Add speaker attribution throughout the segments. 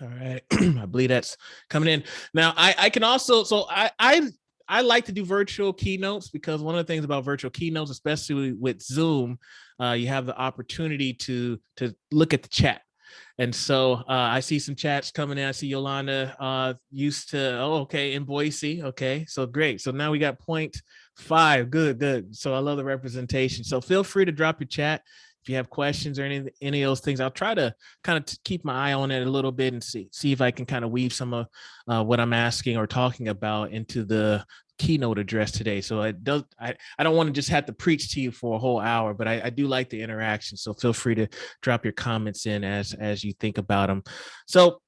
Speaker 1: All right. I believe that's coming in. Now, I can also, I like to do virtual keynotes because one of the things about virtual keynotes, especially with Zoom, you have the opportunity to look at the chat. And so I see some chats coming in. I see Yolanda used to, okay, in Boise. Okay, so great. So now we got 0.5. Good. So I love the representation. So feel free to drop your chat. If you have questions or any of those things, I'll try to kind of keep my eye on it a little bit and see if I can kind of weave some of what I'm asking or talking about into the keynote address today. So I don't want to just have to preach to you for a whole hour, but I do like the interaction. So feel free to drop your comments in as you think about them. So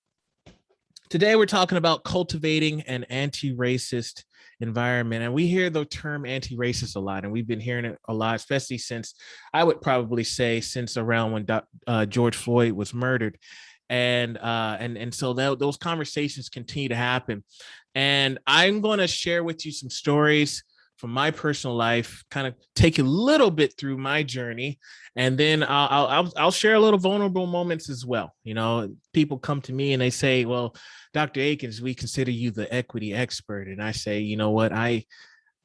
Speaker 1: today we're talking about cultivating an anti-racist environment. And we hear the term anti-racist a lot, and we've been hearing it a lot, especially since, I would probably say, since around when George Floyd was murdered. And so those conversations continue to happen. And I'm going to share with you some stories from my personal life, kind of take a little bit through my journey, and then I'll share a little vulnerable moments as well. You know, people come to me and they say, "Well, Dr. Eakins, we consider you the equity expert," and I say, "You know what? I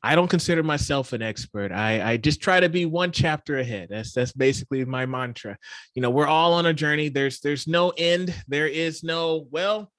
Speaker 1: don't consider myself an expert. I just try to be one chapter ahead. That's basically my mantra. You know, we're all on a journey. There's no end. There is no, well,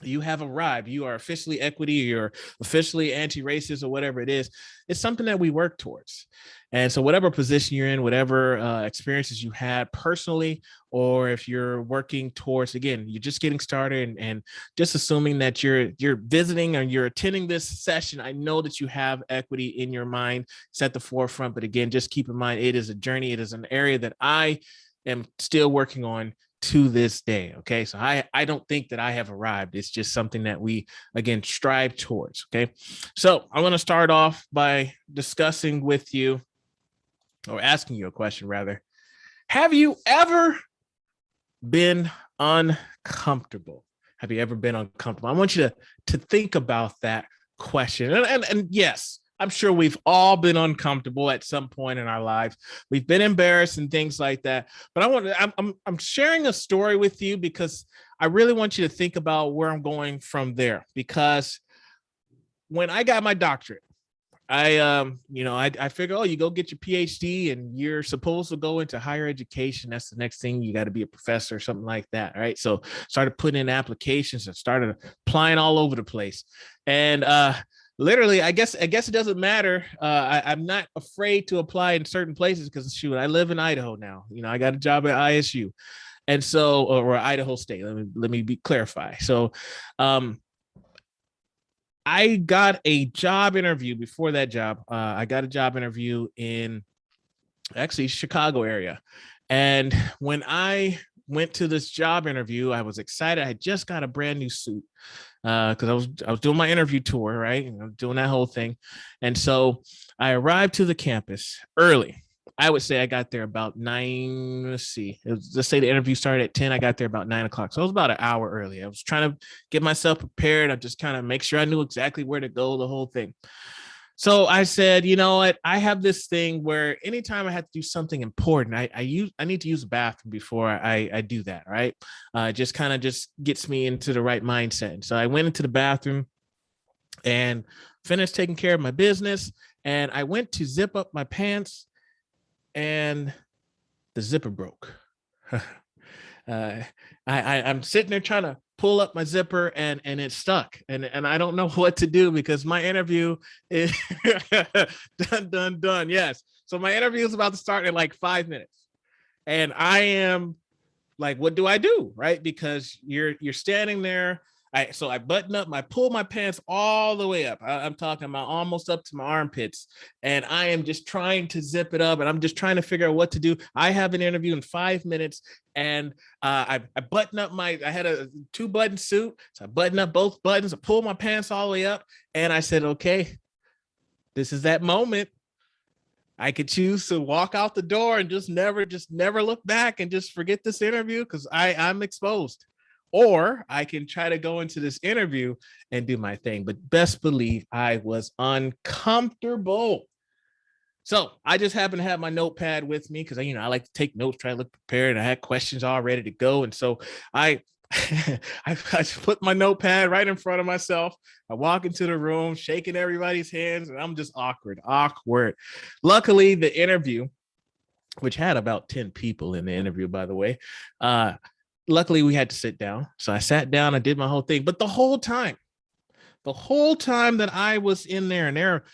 Speaker 1: you have arrived. You are officially equity, you're officially anti-racist, or whatever it is. It's something that we work towards. And so whatever position you're in, whatever experiences you had personally, or if you're working towards, again, you're just getting started and just assuming that you're visiting or you're attending this session, I know that you have equity in your mind. It's at the forefront. But again, just keep in mind, it is a journey. It is an area that I am still working on to this day. Okay. So I don't think that I have arrived. It's just something that we, again, strive towards. Okay. So I'm going to start off by discussing with you, or asking you a question rather. Have you ever been uncomfortable? Have you ever been uncomfortable? I want you to think about that question. And yes, I'm sure we've all been uncomfortable at some point in our lives. We've been embarrassed and things like that. But I'm sharing a story with you because I really want you to think about where I'm going from there. Because when I got my doctorate, I figure, oh, you go get your PhD and you're supposed to go into higher education. That's the next thing. You got to be a professor or something like that. Right. So started putting in applications and started applying all over the place. And literally, I guess it doesn't matter. I'm not afraid to apply in certain places because, shoot, I live in Idaho now. You know, I got a job at ISU, and so, or Idaho State. Let me clarify. So, I got a job interview before that job. I got a job interview in actually Chicago area, and when I went to this job interview, I was excited. I had just got a brand new suit because I was doing my interview tour, right? You know, doing that whole thing. And so I arrived to the campus early. I would say I got there about 9. Let's say the interview started at 10. I got there about 9 o'clock. So I was about an hour early. I was trying to get myself prepared. I just kind of make sure I knew exactly where to go, the whole thing. So I said, you know what? I have this thing where anytime I have to do something important, I need to use the bathroom before I do that, right? Just kind of just gets me into the right mindset. And so I went into the bathroom and finished taking care of my business. And I went to zip up my pants and the zipper broke. I'm sitting there trying to pull up my zipper and it's stuck. And I don't know what to do because my interview is done. Yes. So my interview is about to start in like 5 minutes. And I am like, what do I do? Right? Because you're standing there. So I button up, I pull my pants all the way up. I'm talking about almost up to my armpits. And I am just trying to zip it up. And I'm just trying to figure out what to do. I have an interview in 5 minutes. And I button up I had a 2-button suit. So I button up both buttons. I pull my pants all the way up. And I said, okay, this is that moment. I could choose to walk out the door and just never look back and just forget this interview because I'm exposed. Or I can try to go into this interview and do my thing. But best believe I was uncomfortable. So I just happened to have my notepad with me because I like to take notes, try to look prepared. I had questions all ready to go. And so I I put my notepad right in front of myself. I walk into the room, shaking everybody's hands, and I'm just awkward. Luckily, the interview, which had about 10 people in the interview, by the way, luckily we had to sit down. So I sat down, I did my whole thing. But the whole time that I was in there and they're,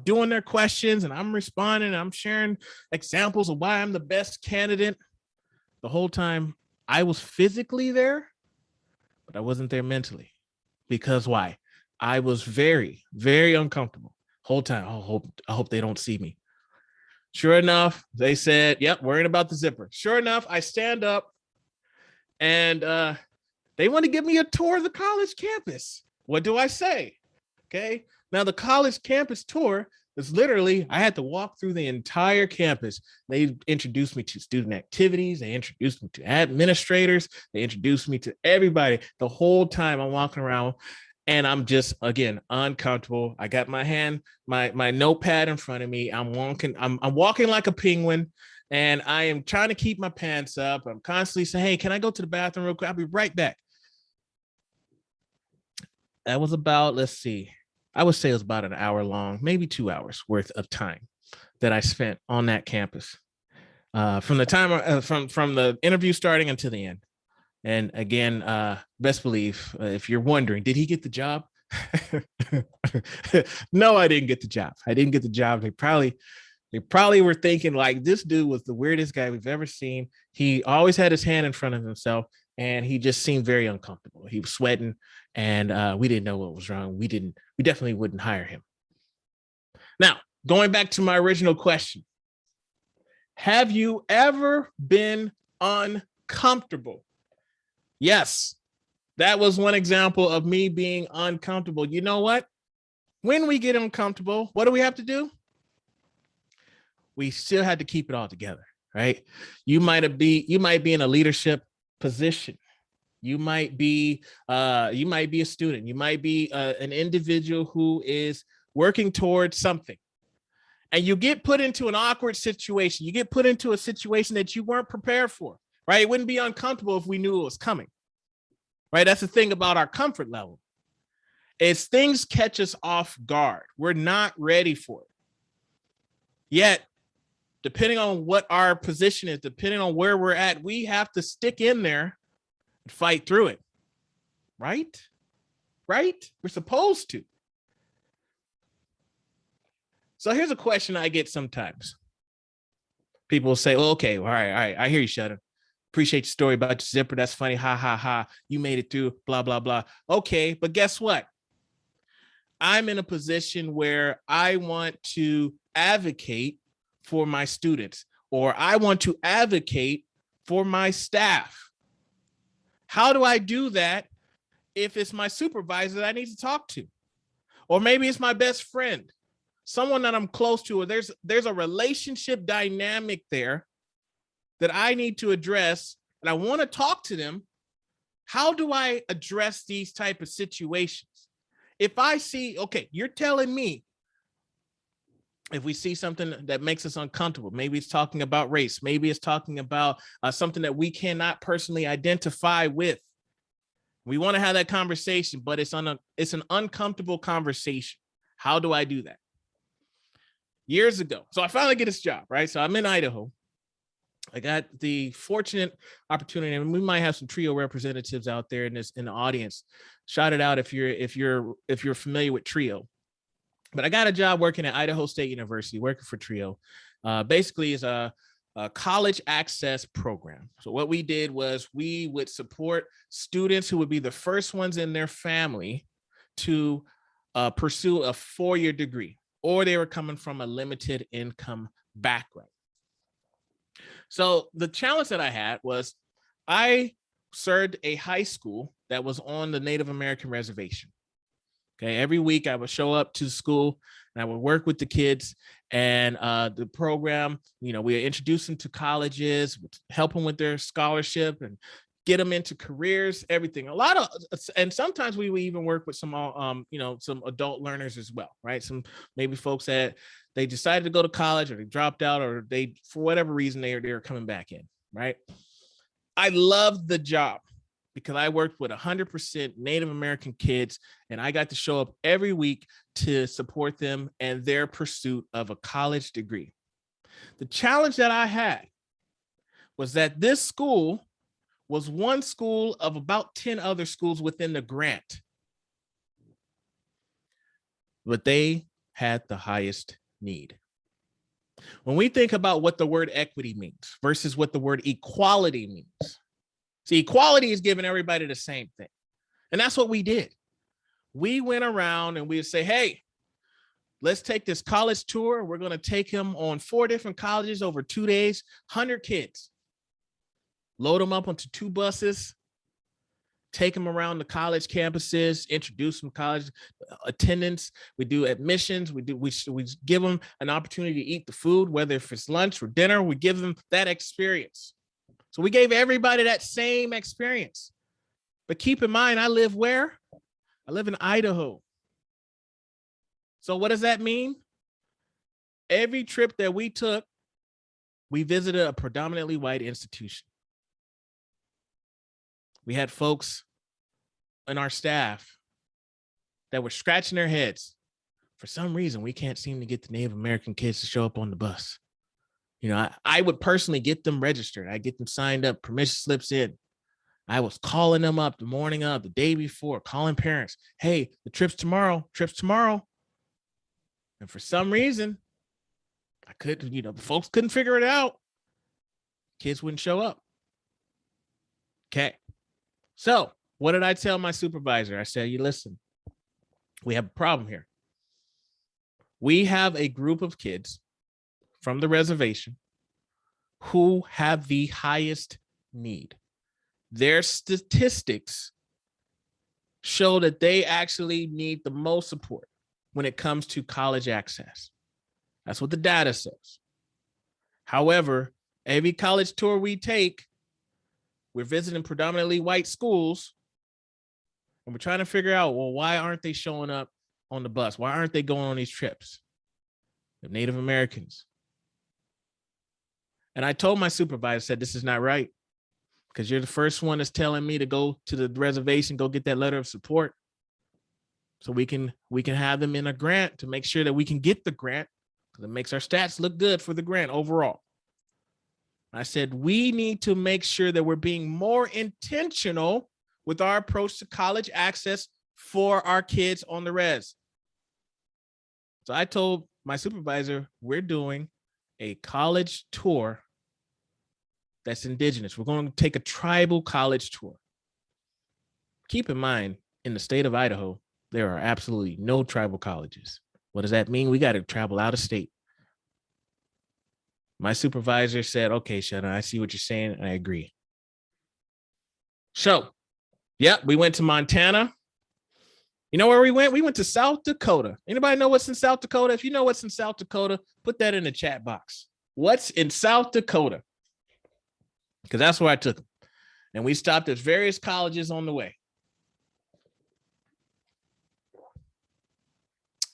Speaker 1: doing their questions and I'm responding, I'm sharing examples of why I'm the best candidate. The whole time I was physically there, but I wasn't there mentally. Because why? I was very, very uncomfortable whole time. I hope they don't see me. Sure enough, they said, yep, worrying about the zipper. Sure enough, I stand up and they want to give me a tour of the college campus. What do I say? Okay. Now the college campus tour is literally, I had to walk through the entire campus. They introduced me to student activities. They introduced me to administrators. They introduced me to everybody. The whole time I'm walking around and I'm just, again, uncomfortable. I got my notepad in front of me. I'm walking like a penguin and I am trying to keep my pants up. I'm constantly saying, hey, can I go to the bathroom real quick? I'll be right back. That was about, I would say it was about an hour long, maybe 2 hours worth of time that I spent on that campus from the time from the interview starting until the end. And again, best believe, if you're wondering, did he get the job? No, I didn't get the job. I didn't get the job. They probably were thinking like, this dude was the weirdest guy we've ever seen. He always had his hand in front of himself and he just seemed very uncomfortable. He was sweating and we didn't know what was wrong. We definitely wouldn't hire him. Now, going back to my original question, have you ever been uncomfortable? Yes, that was one example of me being uncomfortable. You know what? When we get uncomfortable, what do we have to do? We still had to keep it all together, right? You might be in a leadership position. You might be a student. You might be an individual who is working towards something. And you get put into an awkward situation. You get put into a situation that you weren't prepared for, right? It wouldn't be uncomfortable if we knew it was coming, right? That's the thing about our comfort level. Is things catch us off guard. We're not ready for it. Yet, depending on what our position is, depending on where we're at, we have to stick in there and fight through it, right? Right? We're supposed to. So here's a question I get sometimes. People will say, well, okay, all right, I hear you, Shutter. Appreciate your story about your zipper. That's funny. Ha, ha, ha. You made it through, blah, blah, blah. Okay, but guess what? I'm in a position where I want to advocate for my students, or I want to advocate for my staff. How do I do that if it's my supervisor that I need to talk to? Or maybe it's my best friend, someone that I'm close to, or there's a relationship dynamic there that I need to address, and I want to talk to them. How do I address these type of situations? If I see, okay, you're telling me, if we see something that makes us uncomfortable, maybe it's talking about race, maybe it's talking about something that we cannot personally identify with. We want to have that conversation, but it's an uncomfortable conversation. How do I do that? Years ago, so I finally get this job, right? So I'm in Idaho. I got the fortunate opportunity, and we might have some TRIO representatives out there in the audience. Shout it out if you're familiar with TRIO. But I got a job working at Idaho State University, working for TRIO. Basically, is a college access program. So what we did was we would support students who would be the first ones in their family to pursue a 4-year degree, or they were coming from a limited income background. So the challenge that I had was I served a high school that was on the Native American reservation. Okay, every week I would show up to school and I would work with the kids, and the program, we would introduce them to colleges, help them with their scholarship and get them into careers, everything. And sometimes we would even work with some, some adult learners as well, right? Some maybe folks that they decided to go to college, or they dropped out, or for whatever reason, they're coming back in, right? I loved the job. because I worked with 100% Native American kids, and I got to show up every week to support them and their pursuit of a college degree. The challenge that I had was that this school was one school of about 10 other schools within the grant, but they had the highest need. When we think about what the word equity means versus what the word equality means, see, equality is giving everybody the same thing. And that's what we did. We went around and we would say, hey, let's take this college tour. We're going to take him on 4 different colleges over 2 days, 100 kids. Load them up onto 2 buses, take them around the college campuses, introduce them to college attendance. We do admissions. We give them an opportunity to eat the food, whether if it's lunch or dinner, we give them that experience. So we gave everybody that same experience. But keep in mind, I live where? I live in Idaho. So what does that mean? Every trip that we took, we visited a predominantly white institution. We had folks in our staff that were scratching their heads. For some reason, we can't seem to get the Native American kids to show up on the bus. You know, I would personally get them registered. I get them signed up, permission slips in. I was calling them up the morning of, the day before, calling parents. Hey, the trip's tomorrow. And for some reason, the folks couldn't figure it out. Kids wouldn't show up. Okay. So what did I tell my supervisor? I said, you listen, we have a problem here. We have a group of kids from the reservation who have the highest need. Their statistics show that they actually need the most support when it comes to college access. That's what the data says. However, every college tour we take, we're visiting predominantly white schools, and we're trying to figure out, well, why aren't they showing up on the bus? Why aren't they going on these trips? They're Native Americans. And I told my supervisor, I said, this is not right, because you're the first one that's telling me to go to the reservation, go get that letter of support, so we can have them in a grant to make sure that we can get the grant, because it makes our stats look good for the grant overall. I said, we need to make sure that we're being more intentional with our approach to college access for our kids on the res. So I told my supervisor, we're doing a college tour that's indigenous. We're going to take a tribal college tour. Keep in mind, in the state of Idaho, there are absolutely no tribal colleges. What does that mean? We got to travel out of state. My supervisor said, okay, Shanna, I see what you're saying, and I agree. So, we went to Montana. You know where we went? We went to South Dakota. Anybody know what's in South Dakota? If you know what's in South Dakota, put that in the chat box. What's in South Dakota? Because that's where I took them. And we stopped at various colleges on the way.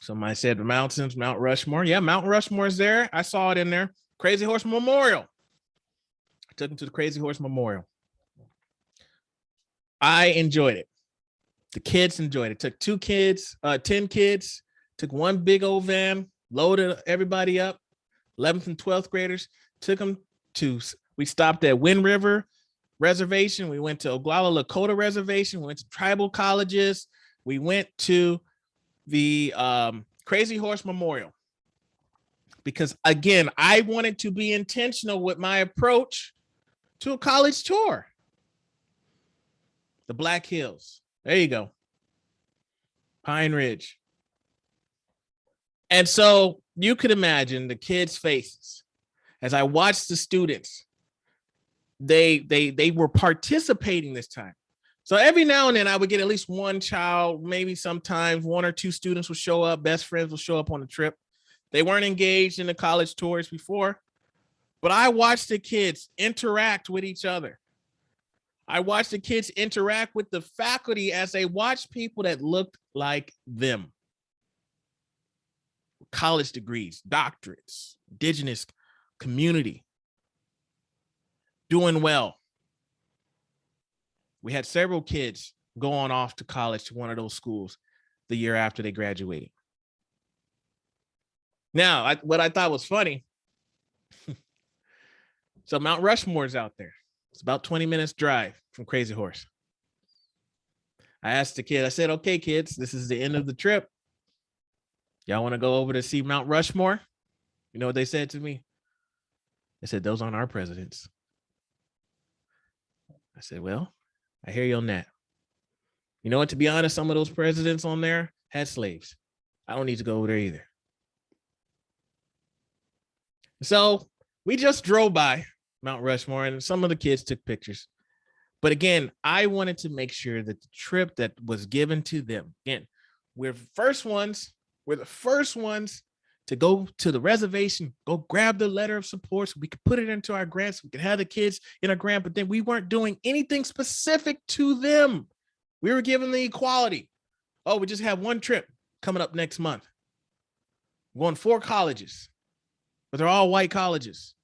Speaker 1: Somebody said the mountains, Mount Rushmore. Yeah, Mount Rushmore is there. I saw it in there. Crazy Horse Memorial. I took them to the Crazy Horse Memorial. I enjoyed it. The kids enjoyed it. Took 10 kids, took one big old van, loaded everybody up, 11th and 12th graders, took them we stopped at Wind River Reservation. We went to Oglala Lakota Reservation. We went to tribal colleges. We went to the Crazy Horse Memorial. Because again, I wanted to be intentional with my approach to a college tour. The Black Hills. There you go. Pine Ridge. And so you could imagine the kids' faces as I watched the students. They were participating this time. So every now and then I would get at least one child, maybe sometimes 1 or 2 students will show up, best friends will show up on the trip. They weren't engaged in the college tours before, but I watched the kids interact with each other. I watched the kids interact with the faculty as they watched people that looked like them. College degrees, doctorates, indigenous community, doing well. We had several kids going off to college to one of those schools the year after they graduated. Now, what I thought was funny, so Mount Rushmore's out there. It's about 20 minutes drive from Crazy Horse. I asked the kid, I said, okay, kids, this is the end of the trip. Y'all want to go over to see Mount Rushmore? You know what they said to me? They said, those aren't our presidents. I said, well, I hear you on that. You know what, to be honest, some of those presidents on there had slaves. I don't need to go over there either. So we just drove by Mount Rushmore and some of the kids took pictures. But again, I wanted to make sure that the trip that was given to them, again, we're the first ones to go to the reservation, go grab the letter of support so we could put it into our grants. We could have the kids in our grant, but then we weren't doing anything specific to them. We were giving the equality. Oh, we just have one trip coming up next month. We're going 4 colleges, but they're all white colleges.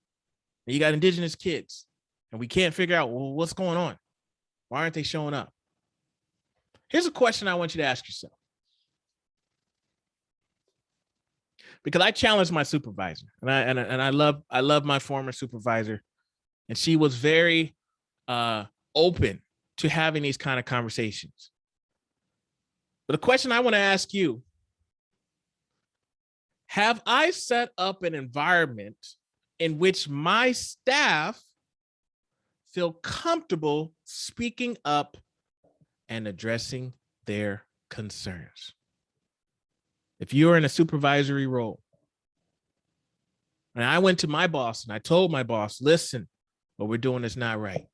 Speaker 1: And you got indigenous kids, and we can't figure out, well, what's going on? Why aren't they showing up? Here's a question I want you to ask yourself. Because I challenged my supervisor, and I love my former supervisor, and she was very open to having these kind of conversations. But the question I want to ask you, have I set up an environment in which my staff feel comfortable speaking up and addressing their concerns? If you're in a supervisory role, and I went to my boss and I told my boss, listen, what we're doing is not right.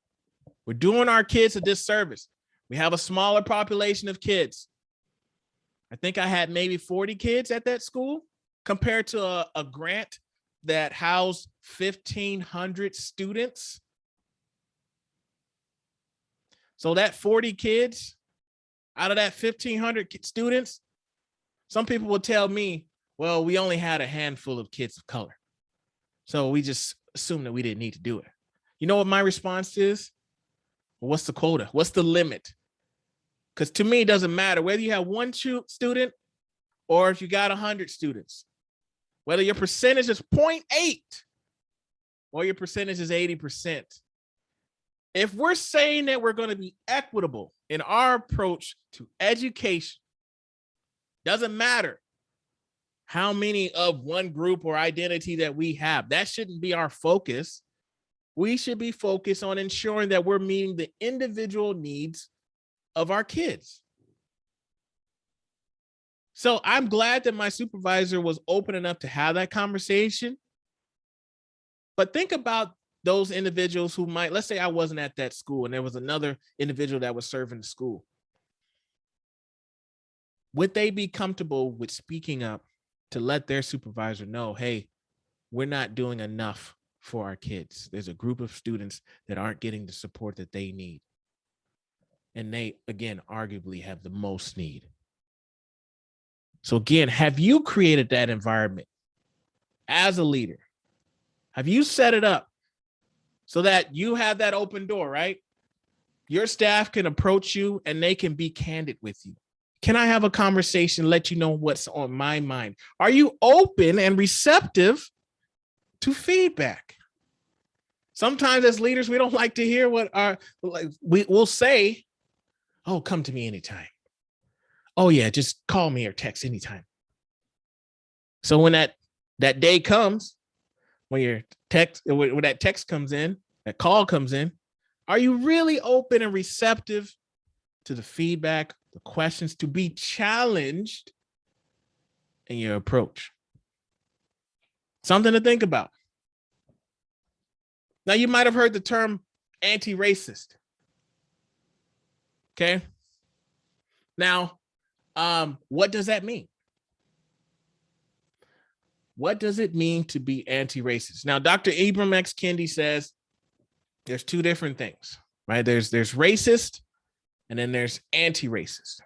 Speaker 1: We're doing our kids a disservice. We have a smaller population of kids. I think I had maybe 40 kids at that school compared to a grant that housed 1,500 students. So that 40 kids out of that 1,500 students, some people will tell me, well, we only had a handful of kids of color. So we just assumed that we didn't need to do it. You know what my response is? Well, what's the quota? What's the limit? Because to me, it doesn't matter whether you have one student or if you got 100 students, whether your percentage is 0.8 or your percentage is 80%. If we're saying that we're going to be equitable in our approach to education, doesn't matter how many of one group or identity that we have. That shouldn't be our focus. We should be focused on ensuring that we're meeting the individual needs of our kids. So I'm glad that my supervisor was open enough to have that conversation. But think about those individuals who might, let's say I wasn't at that school and there was another individual that was serving the school. Would they be comfortable with speaking up to let their supervisor know, hey, we're not doing enough for our kids. There's a group of students that aren't getting the support that they need. And they, again, arguably have the most need. So again, have you created that environment as a leader? Have you set it up so that you have that open door, right? Your staff can approach you and they can be candid with you. Can I have a conversation, let you know what's on my mind? Are you open and receptive to feedback? Sometimes as leaders, we don't like to hear what we'll say, oh, come to me anytime. Oh yeah, just call me or text anytime. So when that day comes, when that text comes in, that call comes in, are you really open and receptive to the feedback, the questions, to be challenged in your approach? Something to think about. Now, you might have heard the term anti-racist. Okay. Now, what does that mean? What does it mean to be anti-racist? Now, Dr. Ibram X. Kendi says there's two different things, right? There's racist and then there's anti-racist.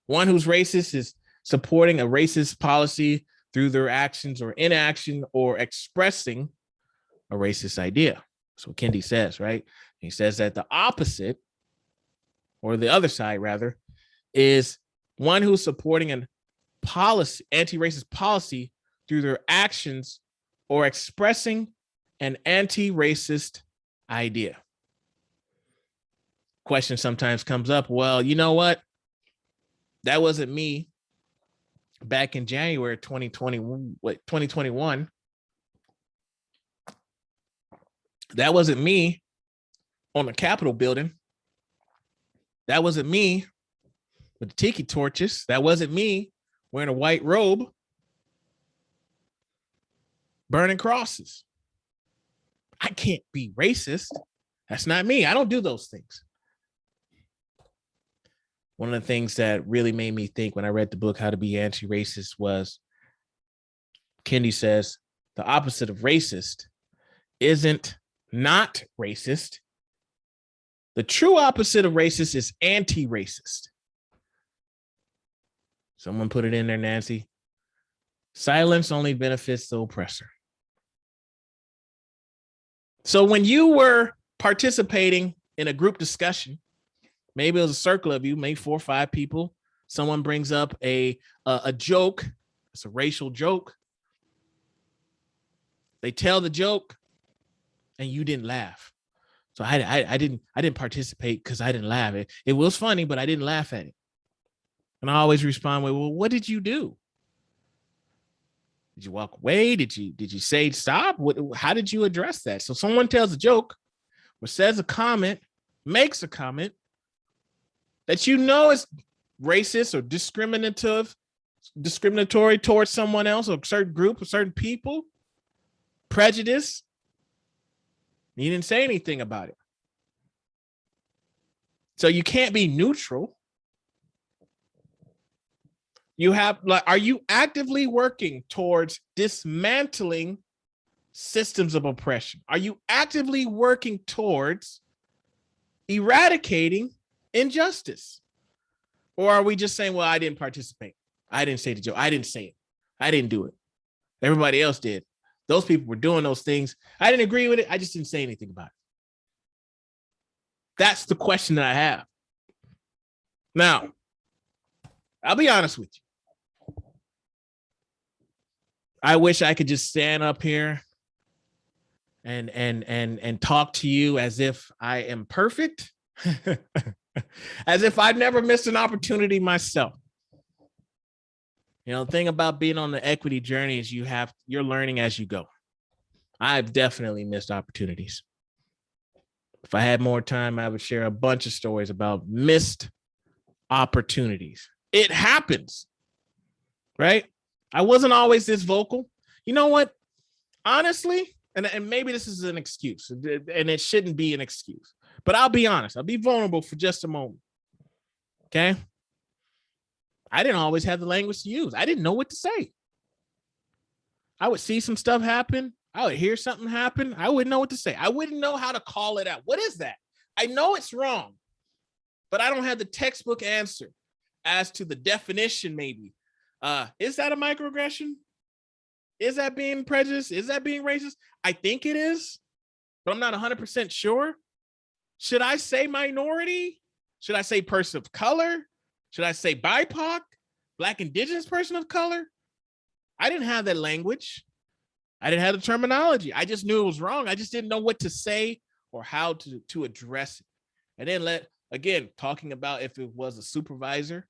Speaker 1: One who's racist is supporting a racist policy through their actions or inaction or expressing a racist idea. That's what Kendi says, right? He says that the opposite or the other side rather, is one who's supporting an policy, anti-racist policy through their actions or expressing an anti-racist idea. Question sometimes comes up, well, you know what? That wasn't me back in January 2021. That wasn't me on the Capitol building. That wasn't me with the tiki torches. That wasn't me wearing a white robe, burning crosses. I can't be racist. That's not me. I don't do those things. One of the things that really made me think when I read the book, How to Be Anti-Racist, was Kendi says, the opposite of racist isn't not racist. The true opposite of racist is anti-racist. Someone put it in there, Nancy. Silence only benefits the oppressor. So when you were participating in a group discussion, maybe it was a circle of you, maybe 4 or 5 people, someone brings up a joke. It's a racial joke. They tell the joke and you didn't laugh. So I didn't participate because I didn't laugh. It was funny, but I didn't laugh at it. And I always respond with, well, what did you do? Did you walk away? Did you say stop? How did you address that? So someone tells a joke or says a comment, makes a comment that you know is racist or discriminatory towards someone else or a certain group or certain people, prejudice. You didn't say anything about it. So you can't be neutral. Are you actively working towards dismantling systems of oppression? Are you actively working towards eradicating injustice? Or are we just saying, well, I didn't participate. I didn't say the joke. I didn't say it. I didn't do it. Everybody else did. Those people were doing those things. I didn't agree with it. I just didn't say anything about it. That's the question that I have. Now, I'll be honest with you. I wish I could just stand up here and talk to you as if I am perfect, as if I've never missed an opportunity myself. You know, the thing about being on the equity journey is you're learning as you go. I've definitely missed opportunities. If I had more time, I would share a bunch of stories about missed opportunities. It happens, right? I wasn't always this vocal. You know what? Honestly, and maybe this is an excuse, and it shouldn't be an excuse, but I'll be honest. I'll be vulnerable for just a moment. Okay? I didn't always have the language to use. I didn't know what to say. I would see some stuff happen. I would hear something happen. I wouldn't know what to say. I wouldn't know how to call it out. What is that? I know it's wrong, but I don't have the textbook answer as to the definition, maybe. Is that a microaggression? Is that being prejudiced? Is that being racist? I think it is, but I'm not 100% sure. Should I say minority? Should I say person of color? Should I say BIPOC? Black Indigenous person of color? I didn't have that language. I didn't have the terminology. I just knew it was wrong. I just didn't know what to say or how to address it. And then talking about if it was a supervisor,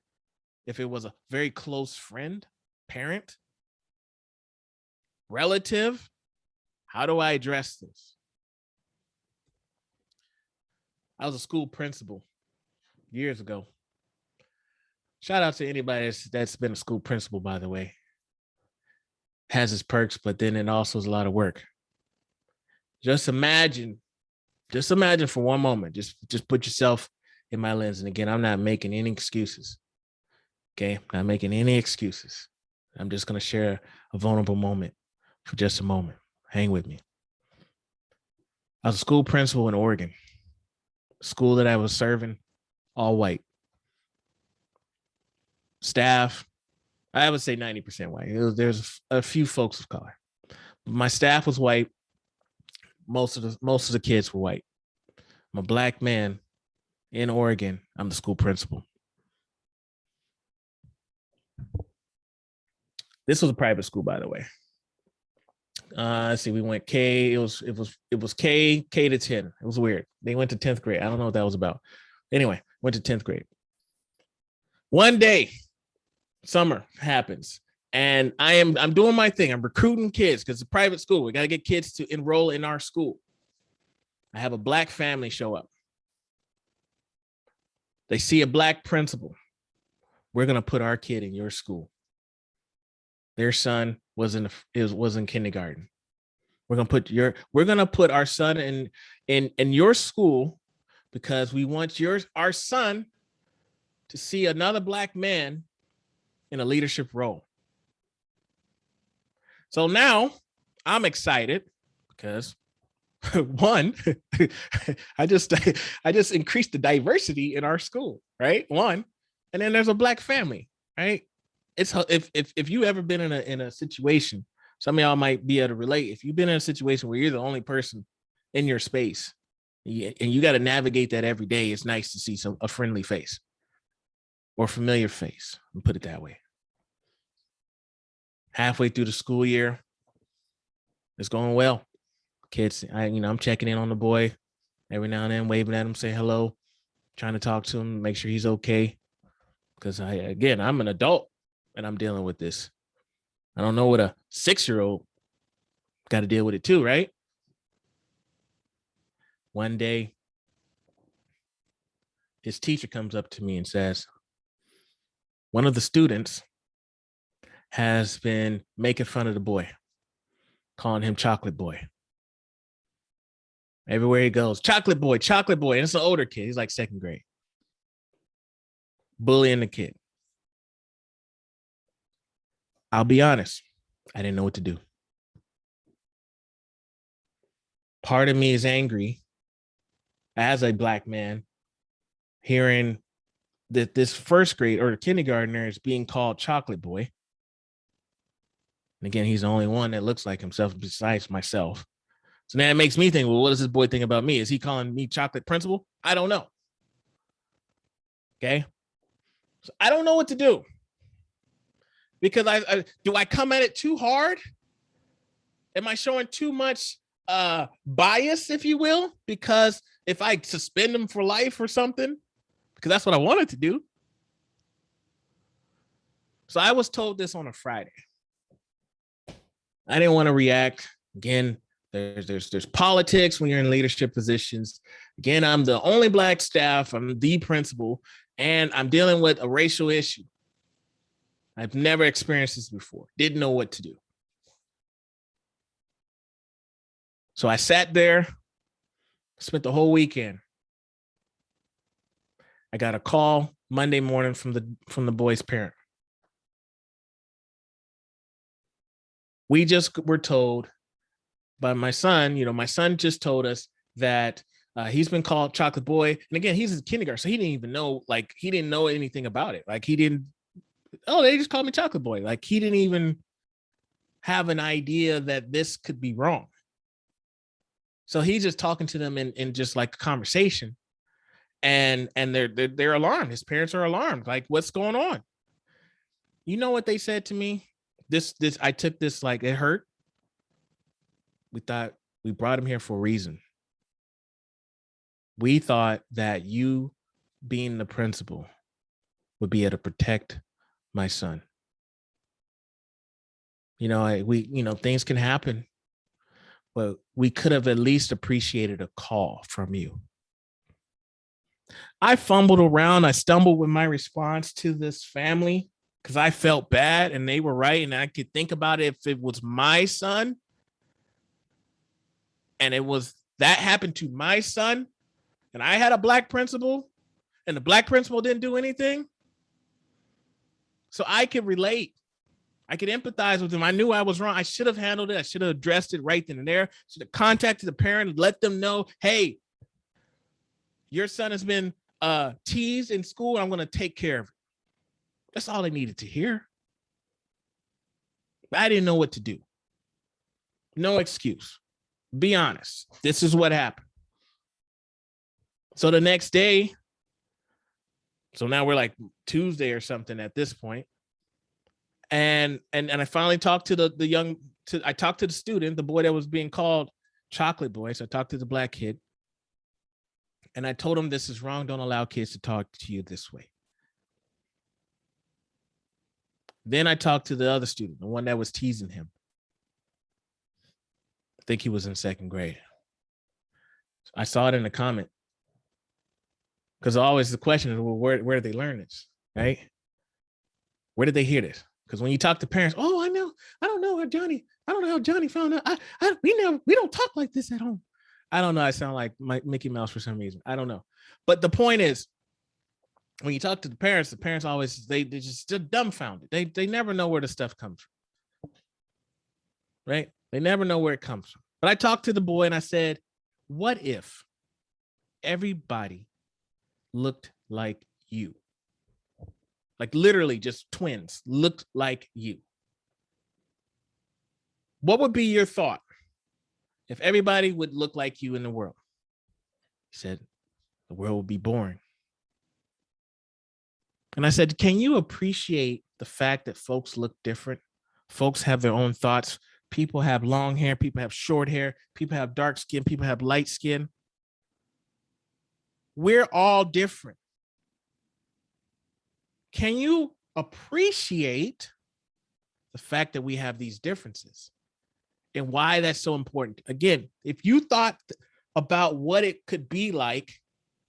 Speaker 1: if it was a very close friend, parent, relative, how do I address this? I was a school principal years ago. Shout out to anybody that's been a school principal, by the way. Has its perks, but then it also is a lot of work. Just imagine for one moment, just put yourself in my lens. And again, I'm not making any excuses. Okay, not making any excuses. I'm just going to share a vulnerable moment for just a moment. Hang with me. I was a school principal in Oregon. School that I was serving, all white. Staff, I would say 90% white. There's a few folks of color. My staff was white. Most of the kids were white. I'm a black man in Oregon. I'm the school principal. This was a private school, by the way. Let's see, we went K. It was K to 10. It was weird. They went to 10th grade. I don't know what that was about. Anyway, went to 10th grade. One day, summer happens, and I'm doing my thing. I'm recruiting kids because it's a private school. We got to get kids to enroll in our school. I have a Black family show up. They see a Black principal. We're gonna put our kid in your school. Their son was in kindergarten. We're gonna put our son in your school because we want our son to see another Black man in a leadership role. So now I'm excited because one, I just increased the diversity in our school, right? One, and then there's a Black family, right? It's if you ever been in a situation, some of y'all might be able to relate. If you've been in a situation where you're the only person in your space and you got to navigate that every day, it's nice to see a friendly face or familiar face, and put it that way. Halfway through the school year, it's going well. Kids, I'm checking in on the boy every now and then, waving at him, say hello, trying to talk to him, make sure he's okay. Because I'm an adult and I'm dealing with this. I don't know what a 6-year-old got to deal with it too, right? One day, his teacher comes up to me and says, one of the students has been making fun of the boy, calling him chocolate boy. Everywhere he goes, chocolate boy, chocolate boy. And it's an older kid. He's like 2nd grade. Bullying the kid. I'll be honest, I didn't know what to do. Part of me is angry as a Black man hearing that this 1st grade or kindergartner is being called chocolate boy. And again, he's the only one that looks like himself besides myself. So now it makes me think, well, what does this boy think about me? Is he calling me chocolate principal? I don't know. Okay. So I don't know what to do. Because do I come at it too hard? Am I showing too much bias, if you will? Because if I suspend them for life or something, because that's what I wanted to do. So I was told this on a Friday. I didn't want to react. Again, there's politics when you're in leadership positions. Again, I'm the only Black staff. I'm the principal, and I'm dealing with a racial issue. I've never experienced this before. Didn't know what to do. So I sat there, spent the whole weekend. I got a call Monday morning from the boy's parent. We just were told by my son, my son just told us that he's been called chocolate boy. And again, he's in kindergarten, so he didn't even know, he didn't know anything about it. They just called me chocolate boy. He didn't even have an idea that this could be wrong. So he's just talking to them in just like a conversation. And they're alarmed. His parents are alarmed. What's going on? You know what they said to me? I took this like it hurt. We thought we brought him here for a reason. We thought that you being the principal would be able to protect my son. Things can happen, but we could have at least appreciated a call from you. I fumbled around. I stumbled with my response to this family because I felt bad and they were right. And I could think about it if it was my son and that happened to my son and I had a Black principal and the Black principal didn't do anything. So I could relate. I could empathize with him. I knew I was wrong. I should have handled it. I should have addressed it right then and there. Should have contacted the parent, let them know, hey, your son has been teased in school. And I'm going to take care of it. That's all I needed to hear. I didn't know what to do. No excuse. Be honest. This is what happened. So the next day, So now we're like Tuesday or something at this point. And I finally talked to I talked to the student, the boy that was being called Chocolate Boy. So I talked to the black kid. And I told him, this is wrong. Don't allow kids to talk to you this way. Then I talked to the other student, the one that was teasing him. I think he was in 2nd grade. I saw it in the comment. Because always the question is, well, where did they learn this, right? Where did they hear this? Because when you talk to parents, oh, I don't know how Johnny found out. We don't talk like this at home. I don't know. I sound like Mickey Mouse for some reason. I don't know. But the point is, when you talk to the parents always, they're just dumbfounded. They never know where the stuff comes from, right? They never know where it comes from. But I talked to the boy and I said, what if everybody looked like you? Like literally just twins looked like you. What would be your thought if everybody would look like you in the world? He said, the world would be boring. And I said, can you appreciate the fact that folks look different? Folks have their own thoughts. People have long hair. People have short hair. People have dark skin. People have light skin. We're all different. Can you appreciate the fact that we have these differences and why that's so important? Again, if you thought about what it could be like,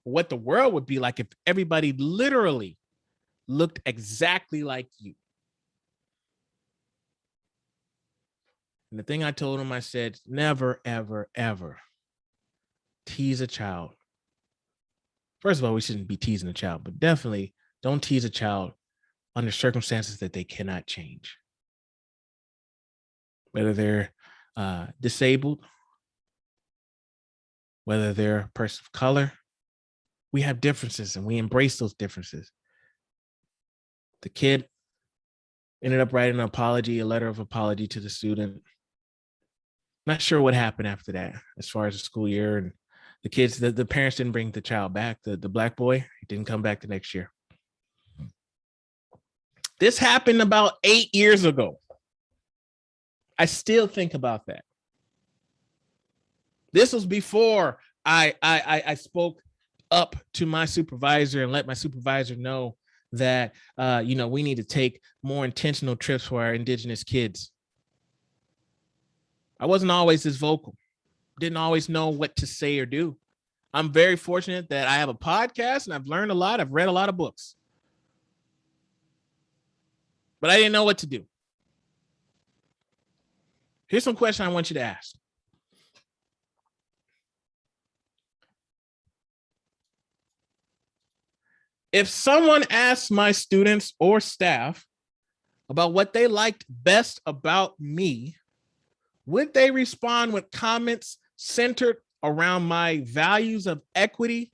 Speaker 1: what the world would be like if everybody literally looked exactly like you. And the thing I told him, I said, never, ever, ever tease a child. First of all, we shouldn't be teasing a child, but definitely don't tease a child under circumstances that they cannot change. Whether they're disabled, whether they're a person of color, we have differences and we embrace those differences. The kid ended up writing a letter of apology to the student. Not sure what happened after that, as far as the school year. And the kids, the parents didn't bring the child back. The black boy, he didn't come back the next year. This happened about 8 years ago. I still think about that. This was before I spoke up to my supervisor and let my supervisor know that we need to take more intentional trips for our indigenous kids. I wasn't always as vocal, didn't always know what to say or do. I'm very fortunate that I have a podcast and I've learned a lot. I've read a lot of books, but I didn't know what to do. Here's some question I want you to ask. If someone asks my students or staff about what they liked best about me, would they respond with comments centered around my values of equity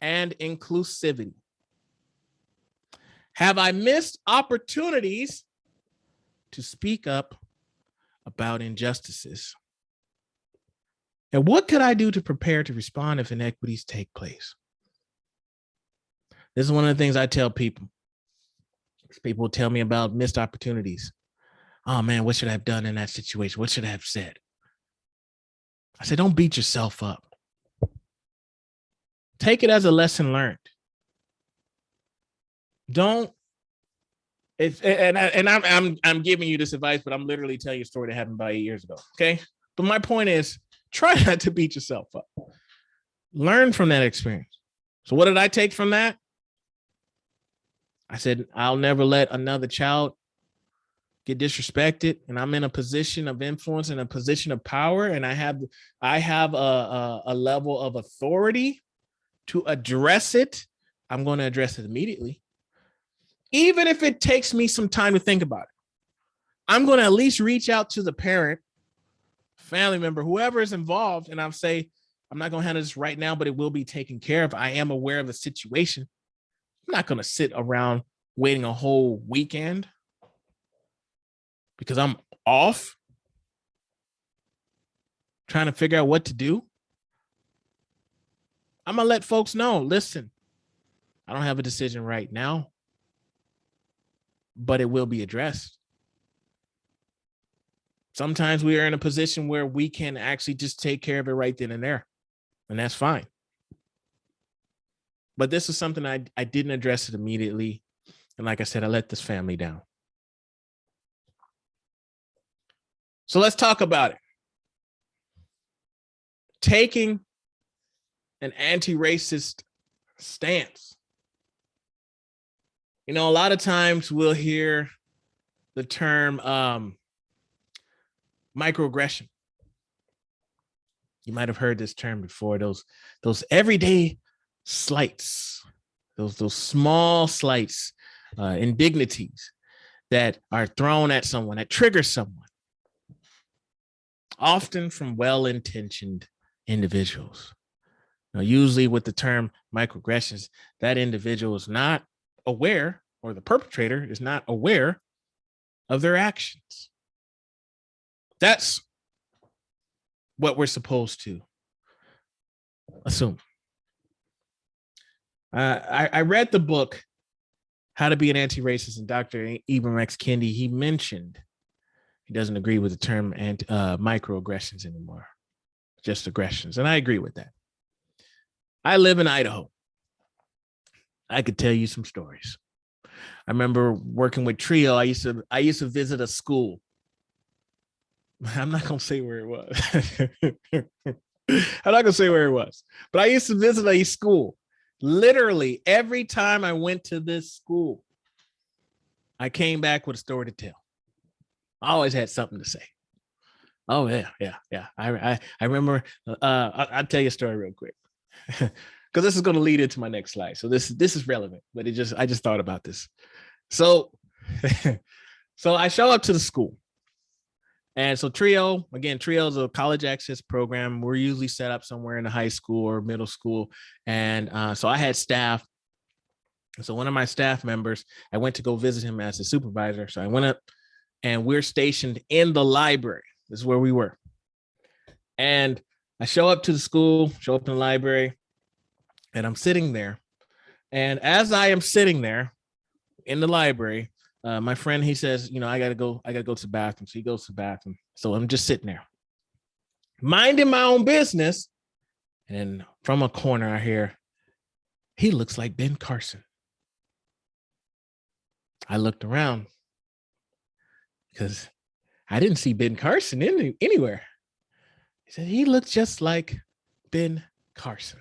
Speaker 1: and inclusivity? Have I missed opportunities to speak up about injustices? And what could I do to prepare to respond if inequities take place? This is one of the things I tell people. People tell me about missed opportunities. Oh man, what should I have done in that situation? What should I have said? I said, don't beat yourself up. Take it as a lesson learned. Don't. I'm giving you this advice, but I'm literally telling you a story that happened about 8 years ago. Okay, but my point is, try not to beat yourself up. Learn from that experience. So what did I take from that? I said, I'll never let another child get disrespected, and I'm in a position of influence and a position of power, and I have a level of authority to address it. I'm going to address it immediately, even if it takes me some time to think about it. I'm going to at least reach out to the parent, family member, whoever is involved, and I'll say, I'm not going to handle this right now, but it will be taken care of. I am aware of the situation. I'm not going to sit around waiting a whole weekend because I'm off trying to figure out what to do. I'm going to let folks know, listen, I don't have a decision right now, but it will be addressed. Sometimes we are in a position where we can actually just take care of it right then and there, and that's fine. But this is something I didn't address it immediately. And like I said, I let this family down. So let's talk about it. Taking an anti-racist stance. You know, a lot of times we'll hear the term microaggression. You might have heard this term before, those everyday slights, those small slights, indignities that are thrown at someone, that trigger someone, often from well-intentioned individuals. Now, usually with the term microaggressions, that individual is not aware, or the perpetrator is not aware of their actions. That's what we're supposed to assume. I read the book, How to Be an Anti-Racist, and Dr. Ibram X. Kendi, he mentioned he doesn't agree with the term microaggressions anymore, just aggressions. And I agree with that. I live in Idaho. I could tell you some stories. I remember working with Trio. I used to visit a school. I'm not going to say where it was. I'm not going to say where it was, but I used to visit a school. Literally every time I went to this school, I came back with a story to tell. I always had something to say. Oh yeah. I remember. I'll tell you a story real quick, because this is going to lead into my next slide. So this is relevant, but I just thought about this. So I show up to the school, and so Trio is a college access program. We're usually set up somewhere in the high school or middle school, and so I had staff. So one of my staff members, I went to go visit him as a supervisor. So I went up, and we're stationed in the library. This is where we were. And I show up to the school, show up in the library, and I'm sitting there. And as I am sitting there in the library, my friend, he says, you know, I gotta go to the bathroom. So he goes to the bathroom. So I'm just sitting there, minding my own business. And from a corner, I hear, he looks like Ben Carson. I looked around because I didn't see Ben Carson anywhere. He said, he looks just like Ben Carson.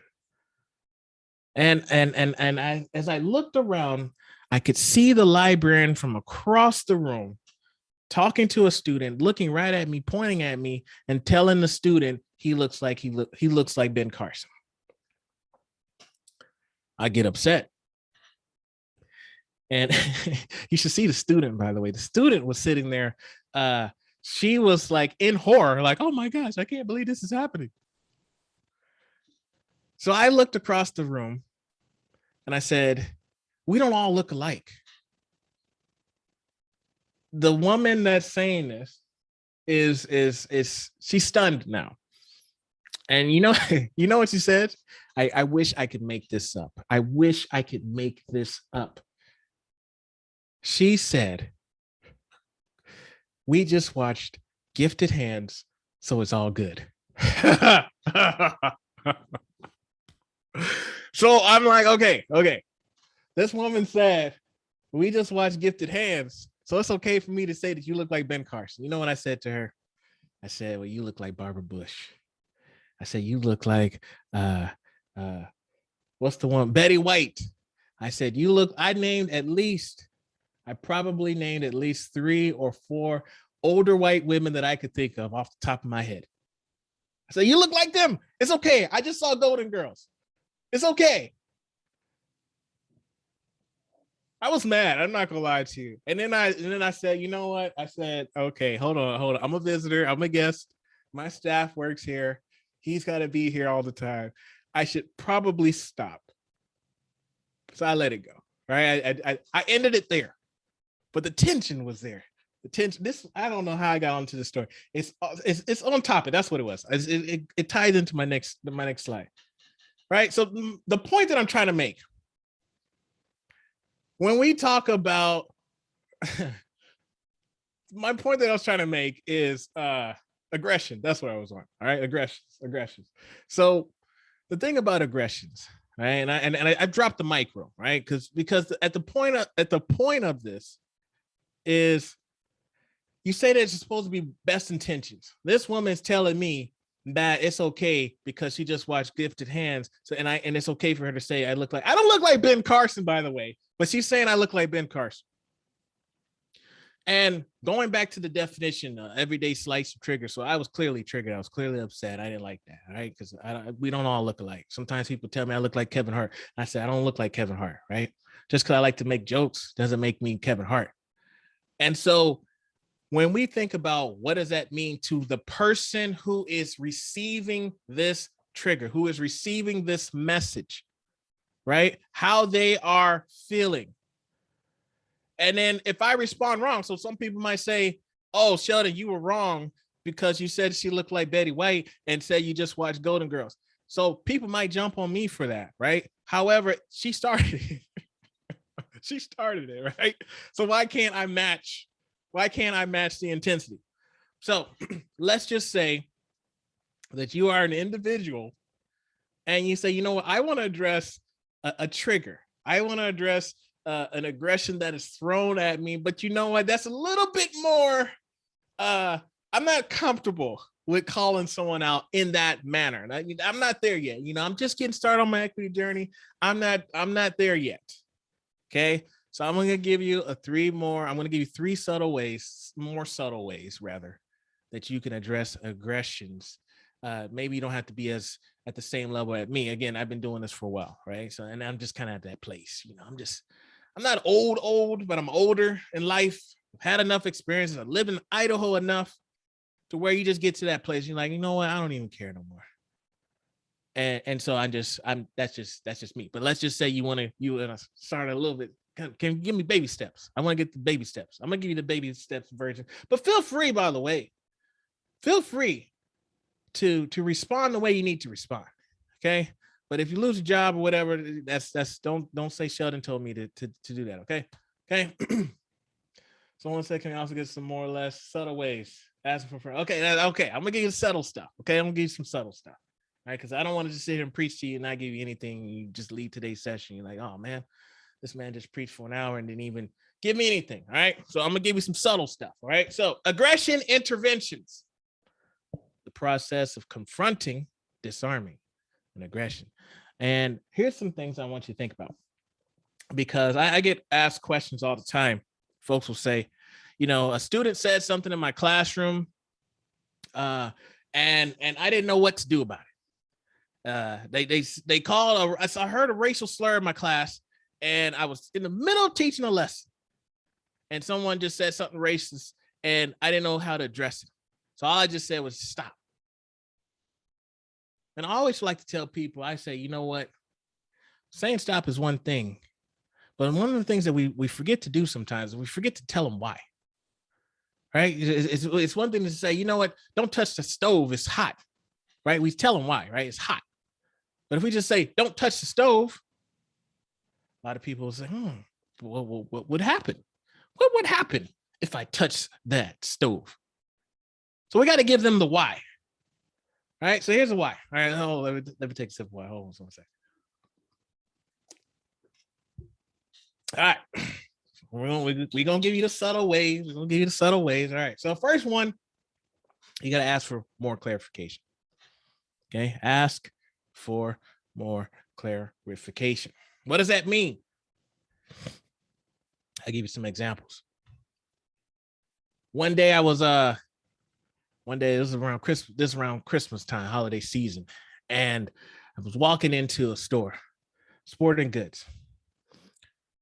Speaker 1: And as I looked around, I could see the librarian from across the room talking to a student, looking right at me, pointing at me, and telling the student he looks like Ben Carson. I get upset. And you should see the student, by the way. The student was sitting there. She was like in horror, like, oh my gosh, I can't believe this is happening. So I looked across the room and I said, we don't all look alike. The woman that's saying this is she's stunned now. And you know what she said? I wish I could make this up. I wish I could make this up. She said, we just watched Gifted Hands, so it's all good. So I'm like, okay. This woman said, we just watched Gifted Hands, so it's okay for me to say that you look like Ben Carson. You know what I said to her? I said, well, you look like Barbara Bush. I said, you look like, what's the one? Betty White. I said, I probably named at least 3 or 4 older white women that I could think of off the top of my head. I said, you look like them. It's okay. I just saw Golden Girls. It's okay. I was mad. I'm not gonna lie to you. And then I said, you know what? I said, okay, hold on. I'm a visitor. I'm a guest. My staff works here. He's got to be here all the time. I should probably stop. So I let it go. Right? I ended it there. But the tension was there. The tension. I don't know how I got onto the story. It's on topic. That's what it was. It ties into my next slide. Right. So the point that I'm trying to make when we talk about my point that I was trying to make is aggression. That's what I was on. All right, aggressions. So the thing about aggressions, right? And I dropped the micro, right? Because at the point of this is you say that it's supposed to be best intentions. This woman is telling me that it's okay because she just watched Gifted Hands. So and it's okay for her to say I don't look like Ben Carson, by the way, but she's saying I look like Ben Carson. And going back to the definition, everyday slice of trigger. So I was clearly triggered. I was clearly upset. I didn't like that, right? Because we don't all look alike. Sometimes people tell me I look like Kevin Hart. I said I don't look like Kevin Hart, right? Just because I like to make jokes doesn't make me Kevin Hart. And so when we think about what does that mean to the person who is receiving this trigger, who is receiving this message, right? How they are feeling. And then if I respond wrong, so some people might say, oh, Sheldon, you were wrong because you said she looked like Betty White and said you just watched Golden Girls. So people might jump on me for that, right? However, she started it. She started it, right? So why can't I match the intensity? So let's just say that you are an individual and you say, you know what, I want to address a trigger. I want to address an aggression that is thrown at me, but you know what? That's a little bit more. I'm not comfortable with calling someone out in that manner. And I'm not there yet. You know, I'm just getting started on my equity journey. I'm not there yet. Okay, so I'm going to give you I'm going to give you three more subtle ways rather, that you can address aggressions. Maybe you don't have to be at the same level at me. Again, I've been doing this for a while, right? So, and I'm just kind of at that place. You know, I'm not old, but I'm older in life. I've had enough experiences. I live in Idaho enough to where you just get to that place. You're like, you know what? I don't even care no more. And so that's just me. But let's just say you want to start a little bit. Can you give me baby steps? I want to get the baby steps. I'm going to give you the baby steps version. But feel free, by the way, to respond the way you need to respond. Okay. But if you lose a job or whatever, that's don't say Sheldon told me to do that. Okay. Okay. So one second, I also get some more or less subtle ways. Asking for okay. I'm gonna give you subtle stuff. Okay, I'm gonna give you some subtle stuff. All right, because I don't want to just sit here and preach to you and not give you anything. You just leave today's session. You're like, oh man, this man just preached for an hour and didn't even give me anything. All right. So I'm gonna give you some subtle stuff. All right. So aggression interventions. The process of confronting, disarming, and aggression. And here's some things I want you to think about, because I get asked questions all the time. Folks will say, you know, a student said something in my classroom, and I didn't know what to do about it. They called. I heard a racial slur in my class, and I was in the middle of teaching a lesson, and someone just said something racist, and I didn't know how to address it. So all I just said was stop. And I always like to tell people, I say, you know what? Saying stop is one thing, but one of the things that we forget to do sometimes, we forget to tell them why. Right? It's one thing to say, you know what? Don't touch the stove. It's hot. Right? We tell them why. Right? It's hot. But if we just say, don't touch the stove, a lot of people will say, what would happen? What would happen if I touch that stove? So we got to give them the why. All right. So here's the why. All right. Let me take a sip of why. Hold on a second. All right. We're going to give you the subtle ways. We're going to give you the subtle ways. All right. So first one, you got to ask for more clarification. Okay. Ask for more clarification. What does that mean? I'll give you some examples. One day this was around Christmas time, holiday season. And I was walking into a store, sporting goods.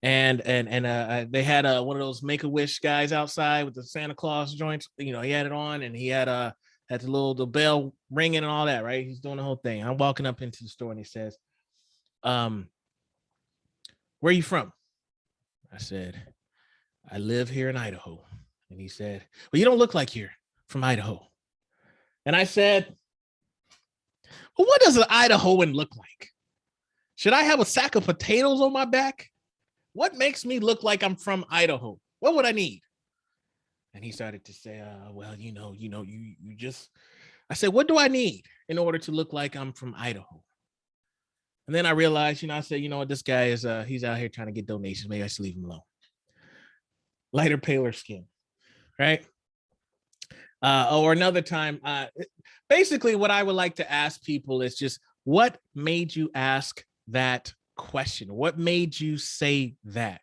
Speaker 1: And they had one of those Make-A-Wish guys outside with the Santa Claus joints. You know, he had it on, and he had the bell ringing and all that, right? He's doing the whole thing. I'm walking up into the store, and he says, where are you from? I said, I live here in Idaho. And he said, well, you don't look like you're from Idaho. And I said, well, what does an Idahoan look like? Should I have a sack of potatoes on my back? What makes me look like I'm from Idaho? What would I need? And he started to say, well, you just, I said, what do I need in order to look like I'm from Idaho? And then I realized, I said, you know what, this guy is, he's out here trying to get donations. Maybe I should leave him alone. Lighter, paler skin, right? Or another time, basically what I would like to ask people is just, what made you ask that question? What made you say that?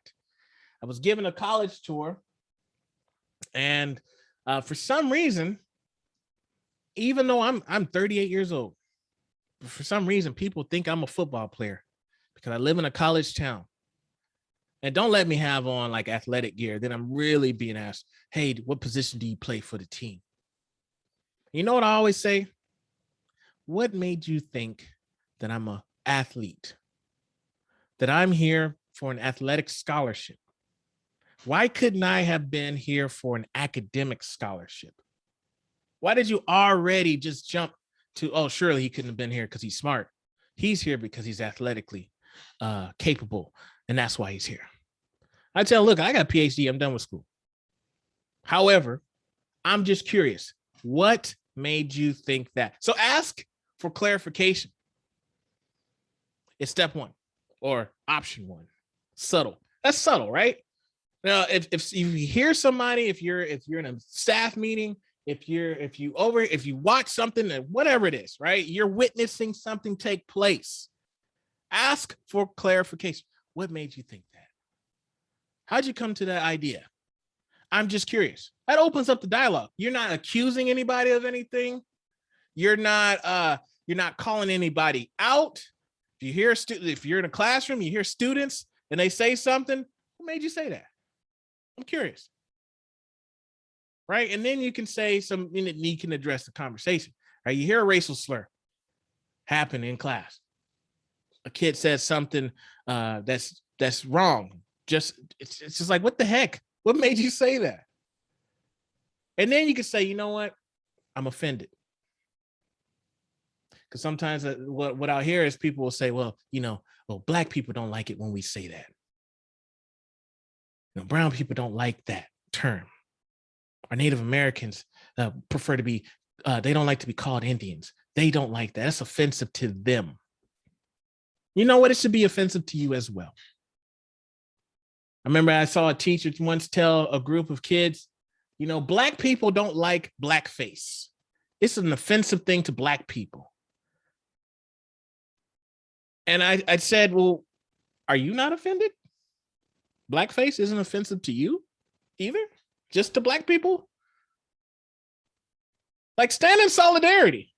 Speaker 1: I was given a college tour, and for some reason, even though I'm 38 years old, for some reason, people think I'm a football player because I live in a college town. And don't let me have on like athletic gear. Then I'm really being asked, hey, what position do you play for the team? You know what I always say? What made you think that I'm an athlete? That I'm here for an athletic scholarship? Why couldn't I have been here for an academic scholarship? Why did you already just jump to, oh, surely he couldn't have been here because he's smart. He's here because he's athletically capable, and that's why he's here. I tell him, look, I got a PhD. I'm done with school. However, I'm just curious. What made you think that? So ask for clarification. It's step one or option one. Subtle. That's subtle, right? Now, if you hear somebody, if you're in a staff meeting, if you watch something, whatever it is, right? You're witnessing something take place. Ask for clarification. What made you think that? How'd you come to that idea? I'm just curious. That opens up the dialogue. You're not accusing anybody of anything. You're not calling anybody out. If you're in a classroom, you hear students and they say something, what made you say that? I'm curious. Right? And then you can say something that you can address the conversation. Right? You hear a racial slur happen in class. A kid says something that's wrong. It's just like, what the heck? What made you say that? And then you can say, you know what? I'm offended. Because sometimes what I'll hear is people will say, well, Black people don't like it when we say that. Brown people don't like that term. Or Native Americans prefer to be, they don't like to be called Indians. They don't like that. That's offensive to them. You know what? It should be offensive to you as well. I remember I saw a teacher once tell a group of kids, Black people don't like blackface. It's an offensive thing to Black people. And I said, well, are you not offended? Blackface isn't offensive to you either? Just to Black people? Like, stand in solidarity.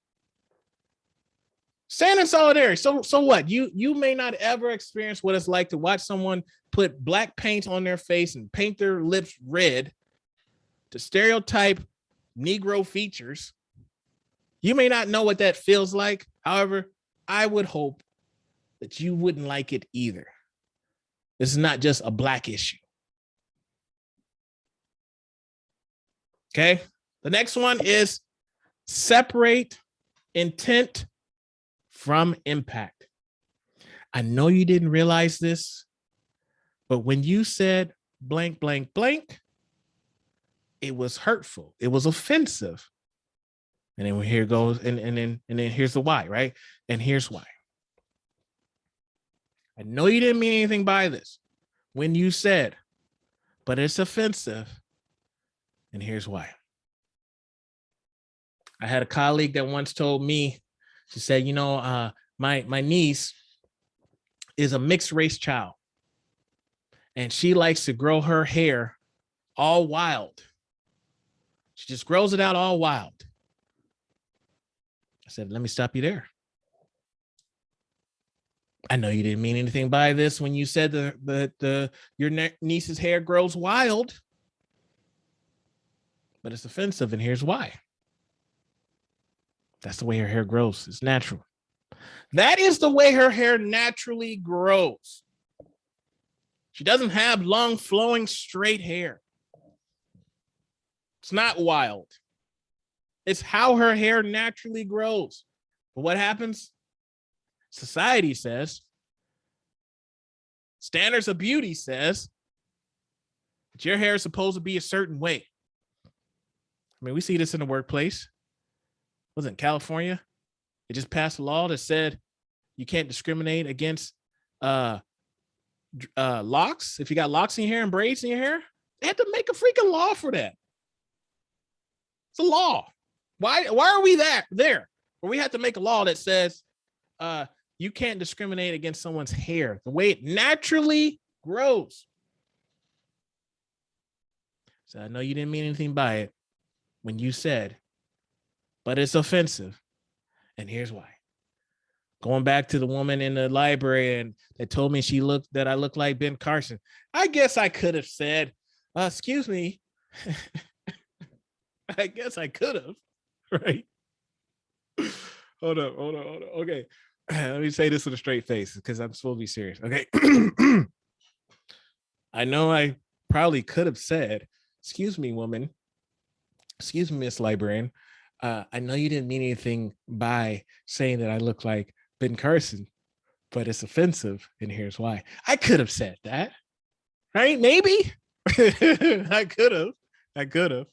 Speaker 1: Stand in solidarity. So what? You may not ever experience what it's like to watch someone put black paint on their face and paint their lips red to stereotype Negro features. You may not know what that feels like. However, I would hope that you wouldn't like it either. This is not just a Black issue. Okay. The next one is separate intent from impact. I know you didn't realize this, but when you said blank, blank, blank, it was hurtful. It was offensive. And then here goes, and then here's the why, right? And here's why. I know you didn't mean anything by this when you said, but it's offensive. And here's why. I had a colleague that once told me, she said, my niece is a mixed race child and she likes to grow her hair all wild. She just grows it out all wild. I said, let me stop you there. I know you didn't mean anything by this when you said that your niece's hair grows wild, but it's offensive, and here's why. That's the way her hair grows. It's natural. That is the way her hair naturally grows. She doesn't have long, flowing, straight hair. It's not wild. It's how her hair naturally grows. But what happens? Society says Standards of beauty says that your hair is supposed to be a certain way. I mean, we see this in the workplace. Was it in California? It just passed a law that said you can't discriminate against locks. If you got locks in your hair and braids in your hair, they had to make a freaking law for that. It's a law. Why are we there? Where we have to make a law that says you can't discriminate against someone's hair, the way it naturally grows. So I know you didn't mean anything by it when you said, but it's offensive. And here's why. Going back to the woman in the library and that told me that I looked like Ben Carson. I guess I could have said, excuse me. I guess I could have, right? Hold up. Okay. Let me say this with a straight face because I'm supposed to be serious. Okay. I know I probably could have said, excuse me, woman. Excuse me, Miss Librarian. I know you didn't mean anything by saying that I look like Ben Carson, but it's offensive. And here's why. I could have said that, right? Maybe. I could have.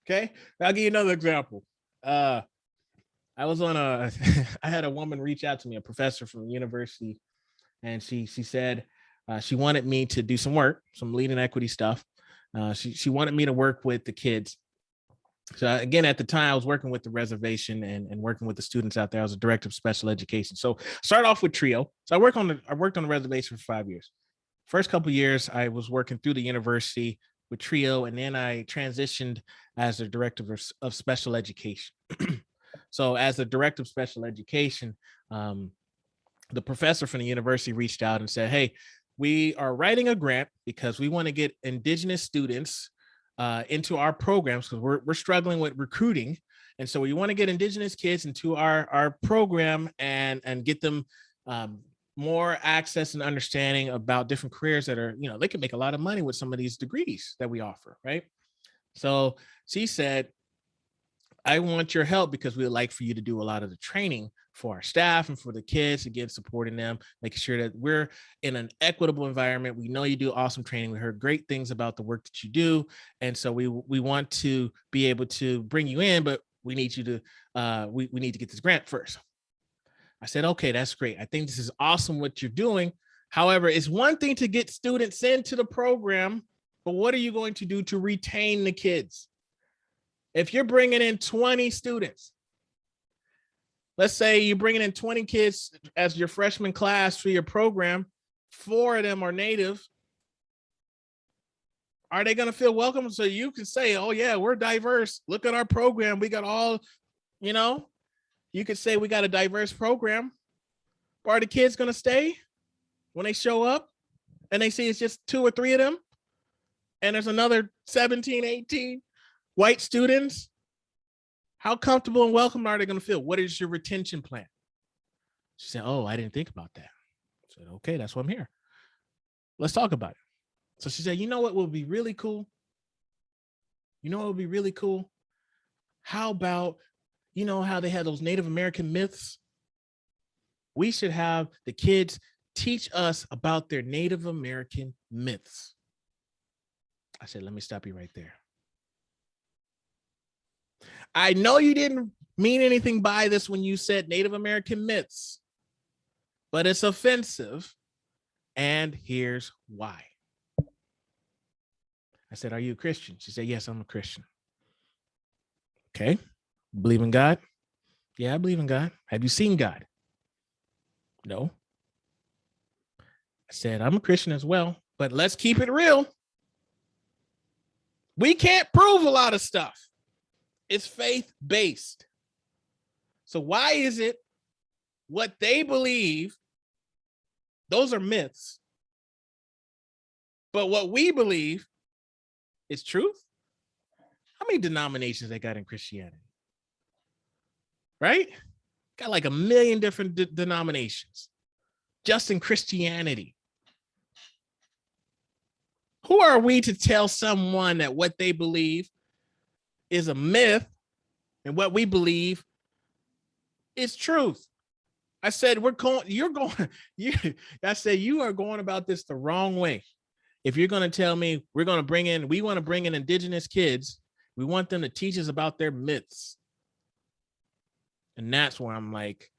Speaker 1: Okay. I'll give you another example. I had a woman reach out to me, a professor from the university, and she said she wanted me to do some work, some leading equity stuff. She wanted me to work with the kids. So again, at the time I was working with the reservation and working with the students out there. I was a director of special education. So start off with TRIO. So I worked on the reservation for 5 years. First couple of years, I was working through the university with TRIO, and then I transitioned as the director of special education. So as the director of special education, the professor from the university reached out and said, hey, we are writing a grant because we want to get indigenous students into our programs because we're struggling with recruiting. And so we want to get indigenous kids into our program and get them more access and understanding about different careers that are, they can make a lot of money with some of these degrees that we offer, right? So she said, I want your help because we would like for you to do a lot of the training for our staff and for the kids, again, supporting them, making sure that we're in an equitable environment. We know you do awesome training. We heard great things about the work that you do. And so we want to be able to bring you in, but we need you to, we need to get this grant first. I said, okay, that's great. I think this is awesome what you're doing. However, it's one thing to get students into the program, but what are you going to do to retain the kids? If you're bringing in 20 students, let's say you're bringing in 20 kids as your freshman class for your program, 4 of them are native. Are they going to feel welcome? So you can say, oh yeah, we're diverse. Look at our program. We got all, you could say we got a diverse program. But are the kids going to stay when they show up and they see it's just 2 or 3 of them? And there's another 17, 18 white students? How comfortable and welcome are they going to feel? What is your retention plan? She said, oh, I didn't think about that. I said, okay, that's why I'm here. Let's talk about it. So she said, you know what would be really cool? How about, how they had those Native American myths? We should have the kids teach us about their Native American myths. I said, let me stop you right there. I know you didn't mean anything by this when you said Native American myths, but it's offensive. And here's why. I said, are you a Christian? She said, yes, I'm a Christian. Okay. Believe in God? Yeah, I believe in God. Have you seen God? No. I said, I'm a Christian as well, but let's keep it real. We can't prove a lot of stuff. It's faith-based. So why is it what they believe, those are myths, but what we believe is truth? How many denominations they got in Christianity? Right? Got like 1 million different denominations just in Christianity. Who are we to tell someone that what they believe is a myth and what we believe is truth? I said, I said, you are going about this the wrong way. If you're going to tell me we want to bring in indigenous kids, we want them to teach us about their myths. And that's where I'm like,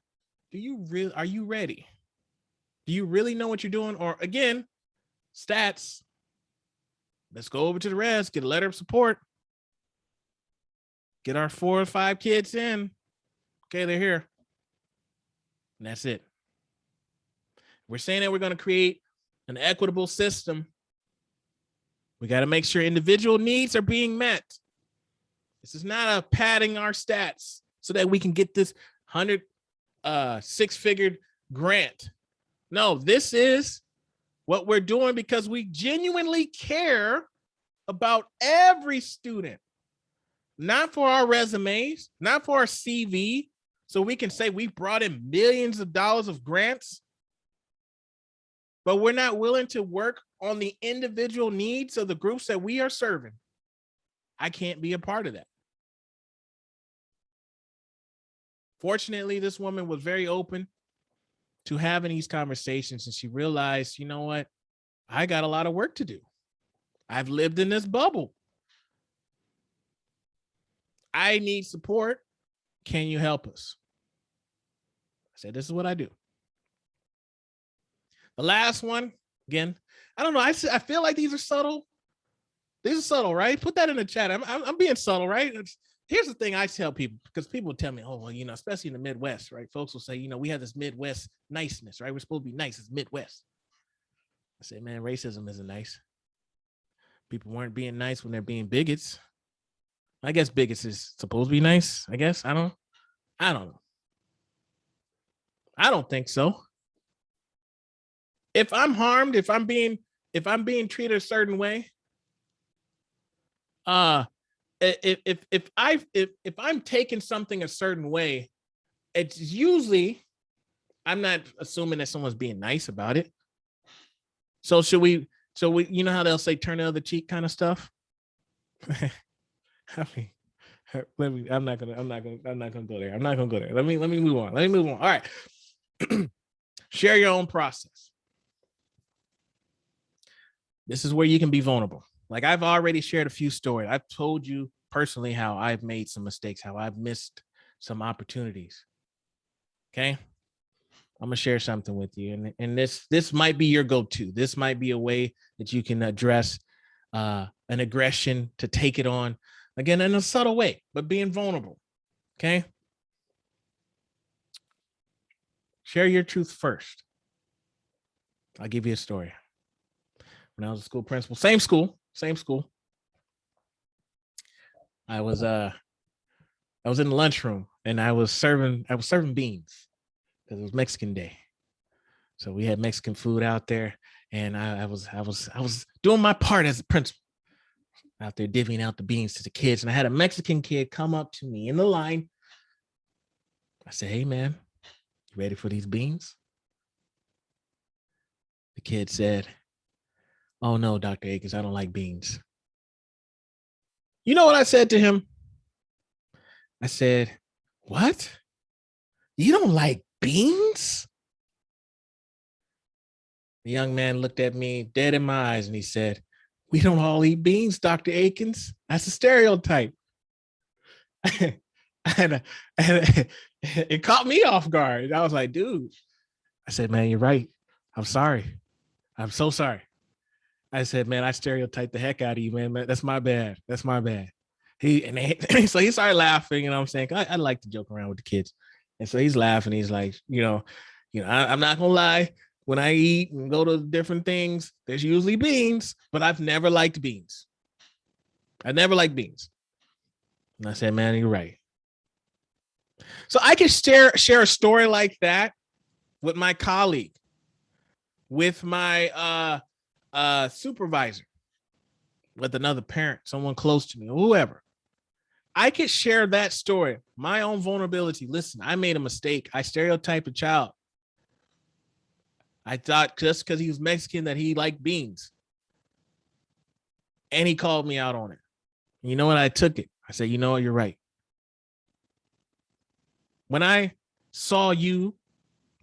Speaker 1: are you ready? Do you really know what you're doing? Or again, stats. Let's go over to the res, get a letter of support. Get our 4 or 5 kids in. Okay, they're here. And that's it. We're saying that we're going to create an equitable system. We got to make sure individual needs are being met. This is not a padding our stats so that we can get this 6-figure grant. No, this is what we're doing because we genuinely care about every student, not for our resumes, not for our CV, so we can say we brought in millions of dollars of grants, but we're not willing to work on the individual needs of the groups that we are serving. I can't be a part of that. Fortunately, this woman was very open to having these conversations, and she realized, you know what? I got a lot of work to do. I've lived in this bubble. I need support. Can you help us? I said, this is what I do. The last one, again, I don't know. I feel like these are subtle. These are subtle, right? Put that in the chat. I'm being subtle, right? Here's the thing I tell people, because people tell me, oh, well, you know, especially in the Midwest, right? Folks will say, you know, we have this Midwest niceness, right? We're supposed to be nice. It's Midwest. I say, man, racism isn't nice. People weren't being nice when they're being bigots. I guess bigots is supposed to be nice. I guess. I don't know. I don't think so. If I'm harmed, if I'm being treated a certain way, if I'm taking something a certain way, it's usually, I'm not assuming that someone's being nice about it. So we, you know how they'll say turn the other cheek kind of stuff. I mean, I'm not gonna go there. I'm not gonna go there. Let me move on. All right. Share your own process. This is where you can be vulnerable. Like I've already shared a few stories. I've told you personally how I've made some mistakes, how I've missed some opportunities. Okay. I'm gonna share something with you. And this might be your go-to. This might be a way that you can address an aggression, to take it on, again, in a subtle way, but being vulnerable. Okay. Share your truth first. I'll give you a story. When I was a school principal, same school. I was in the lunchroom and I was serving beans because it was Mexican Day. So we had Mexican food out there, and I was doing my part as a principal, out there divvying out the beans to the kids. And I had a Mexican kid come up to me in the line. I said, "Hey man, you ready for these beans?" The kid said, "Oh no, Dr. Eakins, I don't like beans." You know what I said to him? I said, "What? You don't like beans?" The young man looked at me dead in my eyes and he said, "We don't all eat beans, Dr. Eakins. That's a stereotype." and it caught me off guard. I was like, dude, I said, "Man, you're right. I'm sorry. I'm so sorry." I said, "Man, I stereotyped the heck out of you, man. That's my bad. So he started laughing, and I'm saying, I like to joke around with the kids. And so he's laughing. He's like, I'm not gonna lie. When I eat and go to different things, there's usually beans, but I've never liked beans. I never liked beans." And I said, "Man, you're right." So I can share a story like that with my colleague, with my supervisor, with another parent, someone close to me, whoever. I could share that story, my own vulnerability. Listen, I made a mistake. I stereotyped a child. I thought just because he was Mexican that he liked beans. And he called me out on it. And you know what? I took it. I said, "You know what? You're right. When I saw you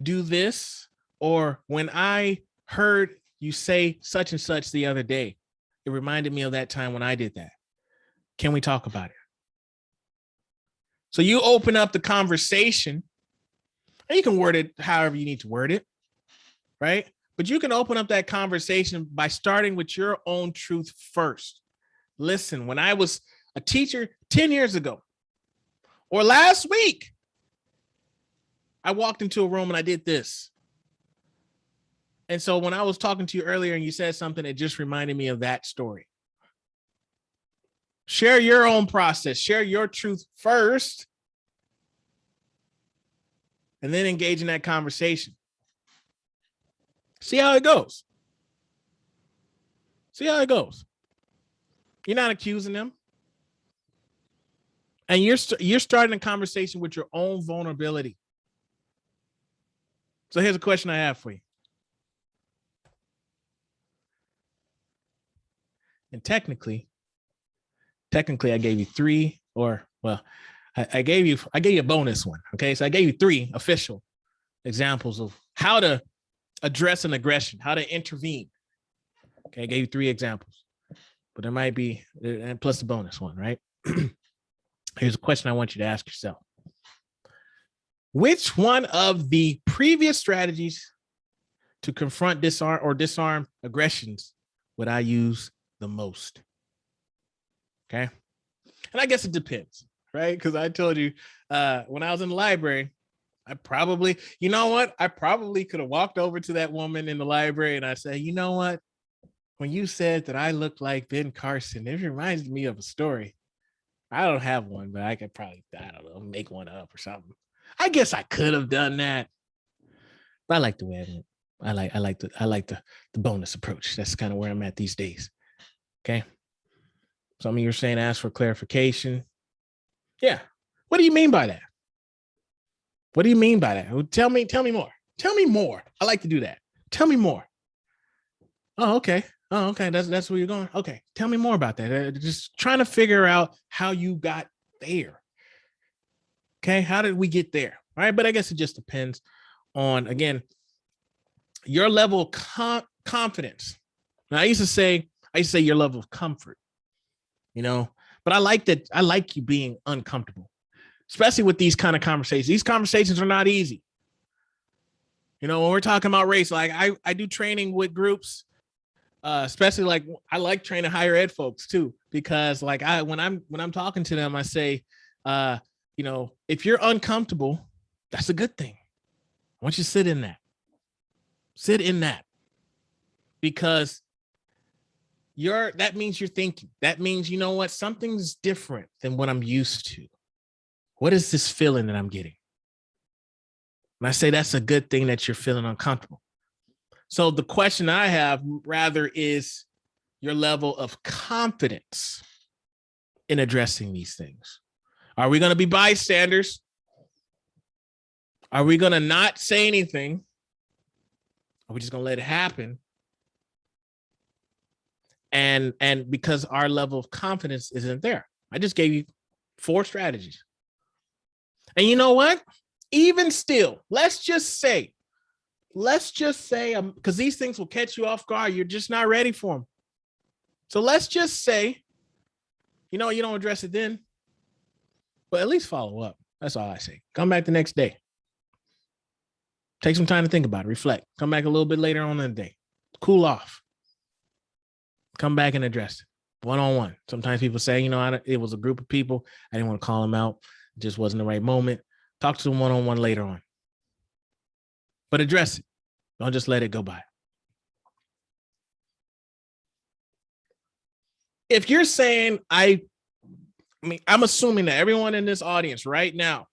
Speaker 1: do this, or when I heard you say such and such the other day, it reminded me of that time when I did that. Can we talk about it? So you open up the conversation, and you can word it however you need to word it, right? But you can open up that conversation by starting with your own truth first. Listen, when I was a teacher 10 years ago, or last week, I walked into a room and I did this. And so when I was talking to you earlier and you said something, it just reminded me of that story. Share your own process, share your truth first, and then engage in that conversation. See how it goes. See how it goes. You're not accusing them. And you're starting a conversation with your own vulnerability. So here's a question I have for you. And technically I gave you three, I gave you a bonus one. Okay. So I gave you three official examples of how to address an aggression, how to intervene. Okay. I gave you three examples, but there might be, and plus the bonus one, right? Here's a question I want you to ask yourself. Which one of the previous strategies to confront, disarm aggressions would I use the most? Okay. And I guess it depends, right? Because I told you when I was in the library, I probably could have walked over to that woman in the library and I said, you know what? When you said that I look like Ben Carson, it reminds me of a story. I don't have one, but I could probably, I don't know, make one up or something. I guess I could have done that, but I like the way I went. I like the bonus approach. That's kind of where I'm at these days. Okay. Some of you are saying ask for clarification. Yeah. What do you mean by that? What do you mean by that? Well, tell me more. Tell me more. I like to do that. Tell me more. Oh, okay. Oh, okay. That's where you're going. Okay. Tell me more about that. Just trying to figure out how you got there. Okay. How did we get there? All right. But I guess it just depends on, again, your level of confidence. Now, I used to say your level of comfort, but I like that. I like you being uncomfortable, especially with these kind of conversations. These conversations are not easy. When we're talking about race, like I do training with groups, especially like I like training higher ed folks too, because like when I'm talking to them, I say, if you're uncomfortable, that's a good thing. I want you to sit in that. Sit in that, because that means you're thinking. That means, you know what, something's different than what I'm used to. What is this feeling that I'm getting? And I say that's a good thing that you're feeling uncomfortable. So the question I have rather is your level of confidence in addressing these things. Are we going to be bystanders? Are we going to not say anything? Are we just going to let it happen? And because our level of confidence isn't there. I just gave you 4 strategies. And you know what? Even still, let's just say, because these things will catch you off guard. You're just not ready for them. So let's just say, you don't address it then, but at least follow up. That's all I say. Come back the next day. Take some time to think about it, reflect. Come back a little bit later on in the day. Cool off. Come back and address it one-on-one. Sometimes people say, it was a group of people. I didn't want to call them out. It just wasn't the right moment. Talk to them one-on-one later on. But address it. Don't just let it go by. If you're saying, I'm assuming that everyone in this audience right now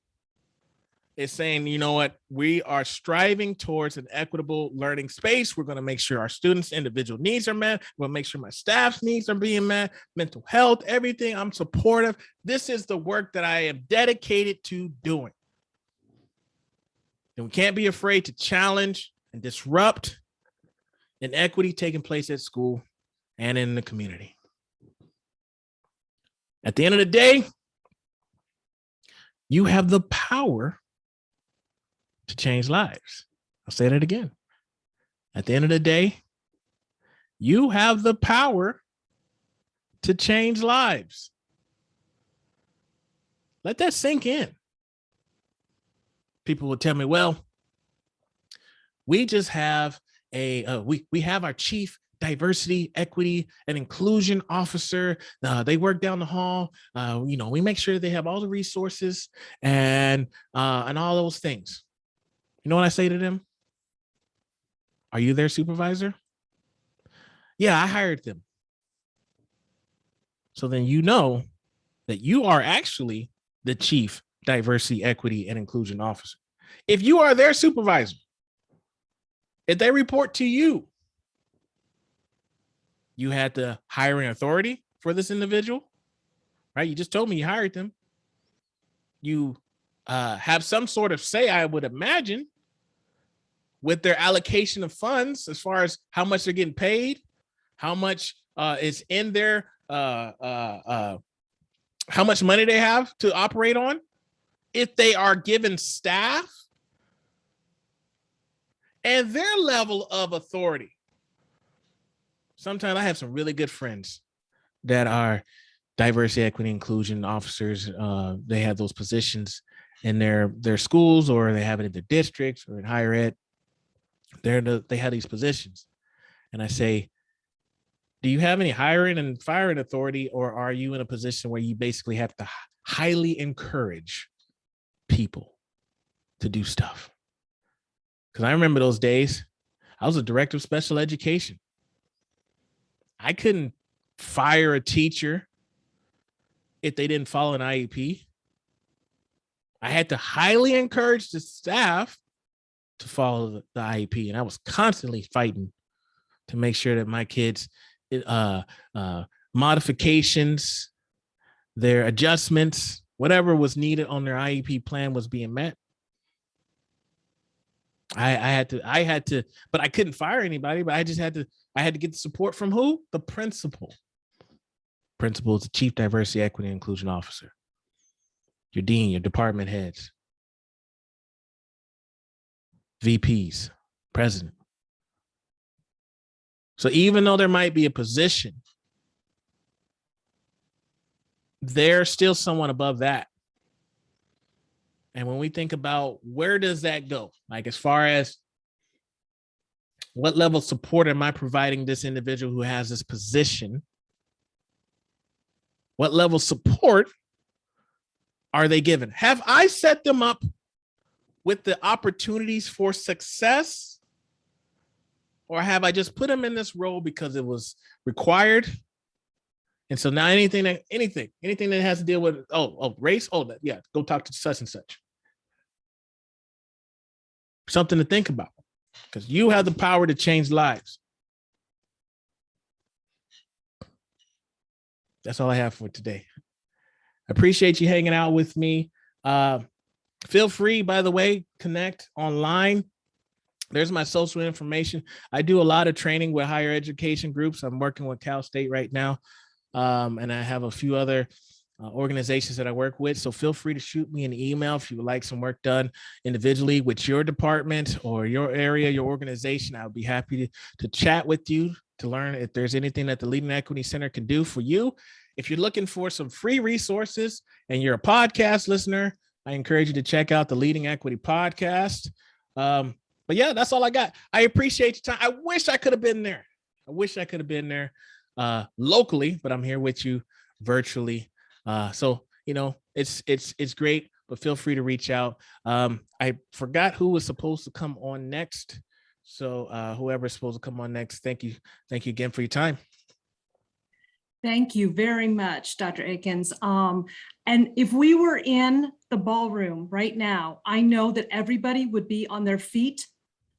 Speaker 1: is saying, you know what, we are striving towards an equitable learning space. We're going to make sure our students' individual needs are met. We'll make sure my staff's needs are being met, mental health, everything. I'm supportive. This is the work that I am dedicated to doing. And we can't be afraid to challenge and disrupt inequity taking place at school and in the community. At the end of the day, you have the power to change lives. I'll say that again. At the end of the day, you have the power to change lives. Let that sink in. People will tell me, well, we just have we have our chief diversity, equity, and inclusion officer. They work down the hall. We make sure they have all the resources and all those things. You know what I say to them? Are you their supervisor? Yeah, I hired them. So then you know that you are actually the chief diversity, equity, and inclusion officer. If you are their supervisor, if they report to you, you had the hiring authority for this individual, right? You just told me you hired them. You have some sort of say, I would imagine, with their allocation of funds as far as how much they're getting paid, how much is in their, how much money they have to operate on. If they are given staff and their level of authority. Sometimes I have some really good friends that are diversity, equity, inclusion officers. They have those positions in their schools, or they have it in their districts or in higher ed. They have these positions. And I say, do you have any hiring and firing authority, or are you in a position where you basically have to highly encourage people to do stuff? Because I remember those days. I was a director of special education. I couldn't fire a teacher if they didn't follow an IEP. I had to highly encourage the staff to follow the IEP. And I was constantly fighting to make sure that my kids' modifications, their adjustments, whatever was needed on their IEP plan was being met. I had to, but I couldn't fire anybody, but I had to get the support from who? The principal. Principal is the chief diversity, equity, and inclusion officer. Your dean, your department heads, VPs, president. So even though there might be a position, there's still someone above that. And when we think about where does that go, like as far as what level of support am I providing this individual who has this position? What level of support are they given? Have I set them up with the opportunities for success? Or have I just put them in this role because it was required? And so now anything that has to deal with, race, yeah, go talk to such and such. Something to think about, because you have the power to change lives. That's all I have for today. I appreciate you hanging out with me. Feel free, by the way, connect online. There's my social information. I do a lot of training with higher education groups. I'm working with Cal State right now. And I have a few other organizations that I work with. So feel free to shoot me an email if you would like some work done individually with your department or your area, your organization. I would be happy to chat with you to learn if there's anything that the Leading Equity Center can do for you. If you're looking for some free resources and you're a podcast listener, I encourage you to check out the Leading Equity podcast. But yeah, that's all I got. I appreciate your time. I wish I could have been there. Locally, but I'm here with you virtually. So, it's great, but feel free to reach out. I forgot who was supposed to come on next. So whoever's supposed to come on next, thank you. Thank you again for your time.
Speaker 2: Thank you very much, Dr. Eakins. And if we were in the ballroom right now, I know that everybody would be on their feet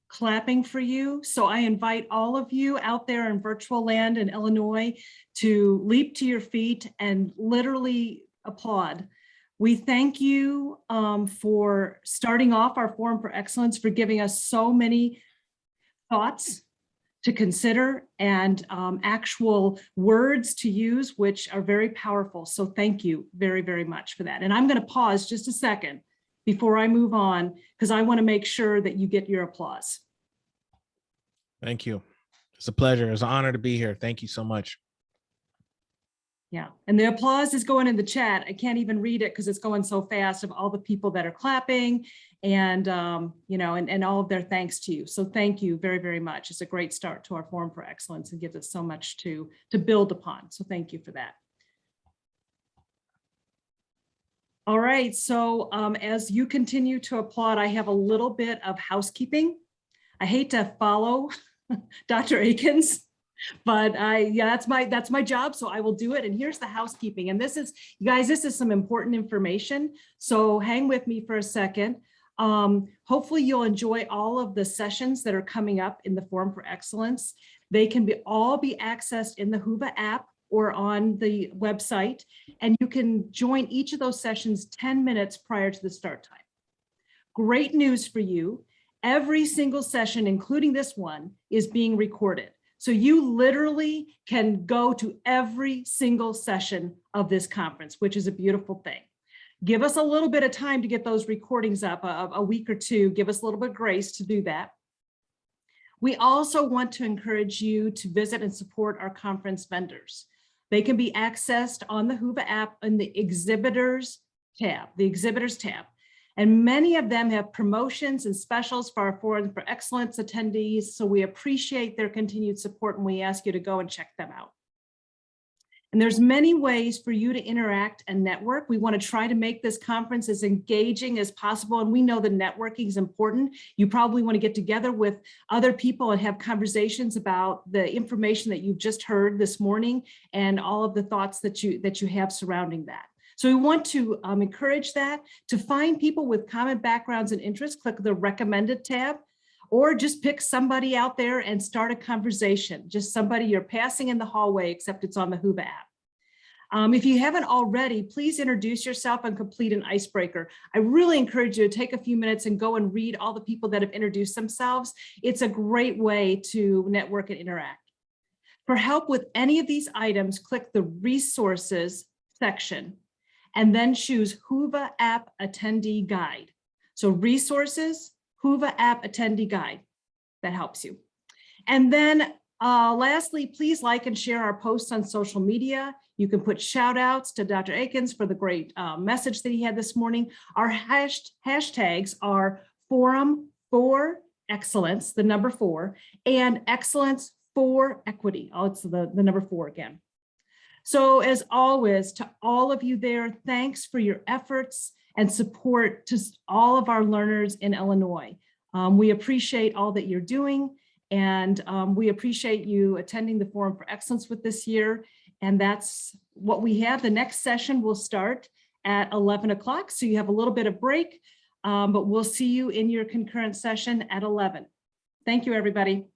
Speaker 2: clapping for you. So I invite all of you out there in virtual land in Illinois to leap to your feet and literally applaud. We thank you for starting off our Forum for Excellence, for giving us so many thoughts to consider and actual words to use, which are very powerful. So thank you very, very much for that. And I'm going to pause just a second before I move on, because I want to make sure that you get your applause.
Speaker 1: Thank you. It's a pleasure. It's an honor to be here. Thank you so much.
Speaker 2: Yeah, and the applause is going in the chat. I can't even read it because it's going so fast of all the people that are clapping and, you know, and all of their thanks to you. So thank you very, very much. It's a great start to our Forum for Excellence and gives us so much to build upon. So thank you for that. All right, so as you continue to applaud, I have a little bit of housekeeping. I hate to follow Dr. Eakins, but yeah, that's my job, so I will do it. And here's the housekeeping. And this is, you guys, this is some important information. So hang with me for a second. Hopefully you'll enjoy all of the sessions that are coming up in the Forum for Excellence. They can all be accessed in the Whova app or on the website, and you can join each of those sessions 10 minutes prior to the start time. Great news for you. Every single session, including this one, is being recorded. So you literally can go to every single session of this conference, which is a beautiful thing. Give us a little bit of time to get those recordings up, a week or two. Give us a little bit of grace to do that. We also want to encourage you to visit and support our conference vendors. They can be accessed on the Whova app in the exhibitors tab, And many of them have promotions and specials for our Forum for Excellence attendees. So we appreciate their continued support and we ask you to go and check them out. And there's many ways for you to interact and network. We want to try to make this conference as engaging as possible. And we know that networking is important. You probably want to get together with other people and have conversations about the information that you've just heard this morning and all of the thoughts that you have surrounding that. So we want to encourage that. To find people with common backgrounds and interests, click the recommended tab, or just pick somebody out there and start a conversation. Just somebody you're passing in the hallway, except it's on the Whova app. If you haven't already, please introduce yourself and complete an icebreaker. I really encourage you to take a few minutes and go and read all the people that have introduced themselves. It's a great way to network and interact. For help with any of these items, click the resources section and then choose Whova app attendee guide. So resources, Whova app attendee guide, that helps you. And then lastly, please like and share our posts on social media. You can put shout outs to Dr. Eakins for the great message that he had this morning. Our hashtags are Forum for Excellence, the number 4, and Excellence for Equity. Oh, it's the number 4 again. So as always, to all of you there, thanks for your efforts and support to all of our learners in Illinois. We appreciate all that you're doing, and we appreciate you attending the Forum for Excellence with this year. And that's what we have. The next session will start at 11 o'clock, so you have a little bit of break, but we'll see you in your concurrent session at 11. Thank you, everybody.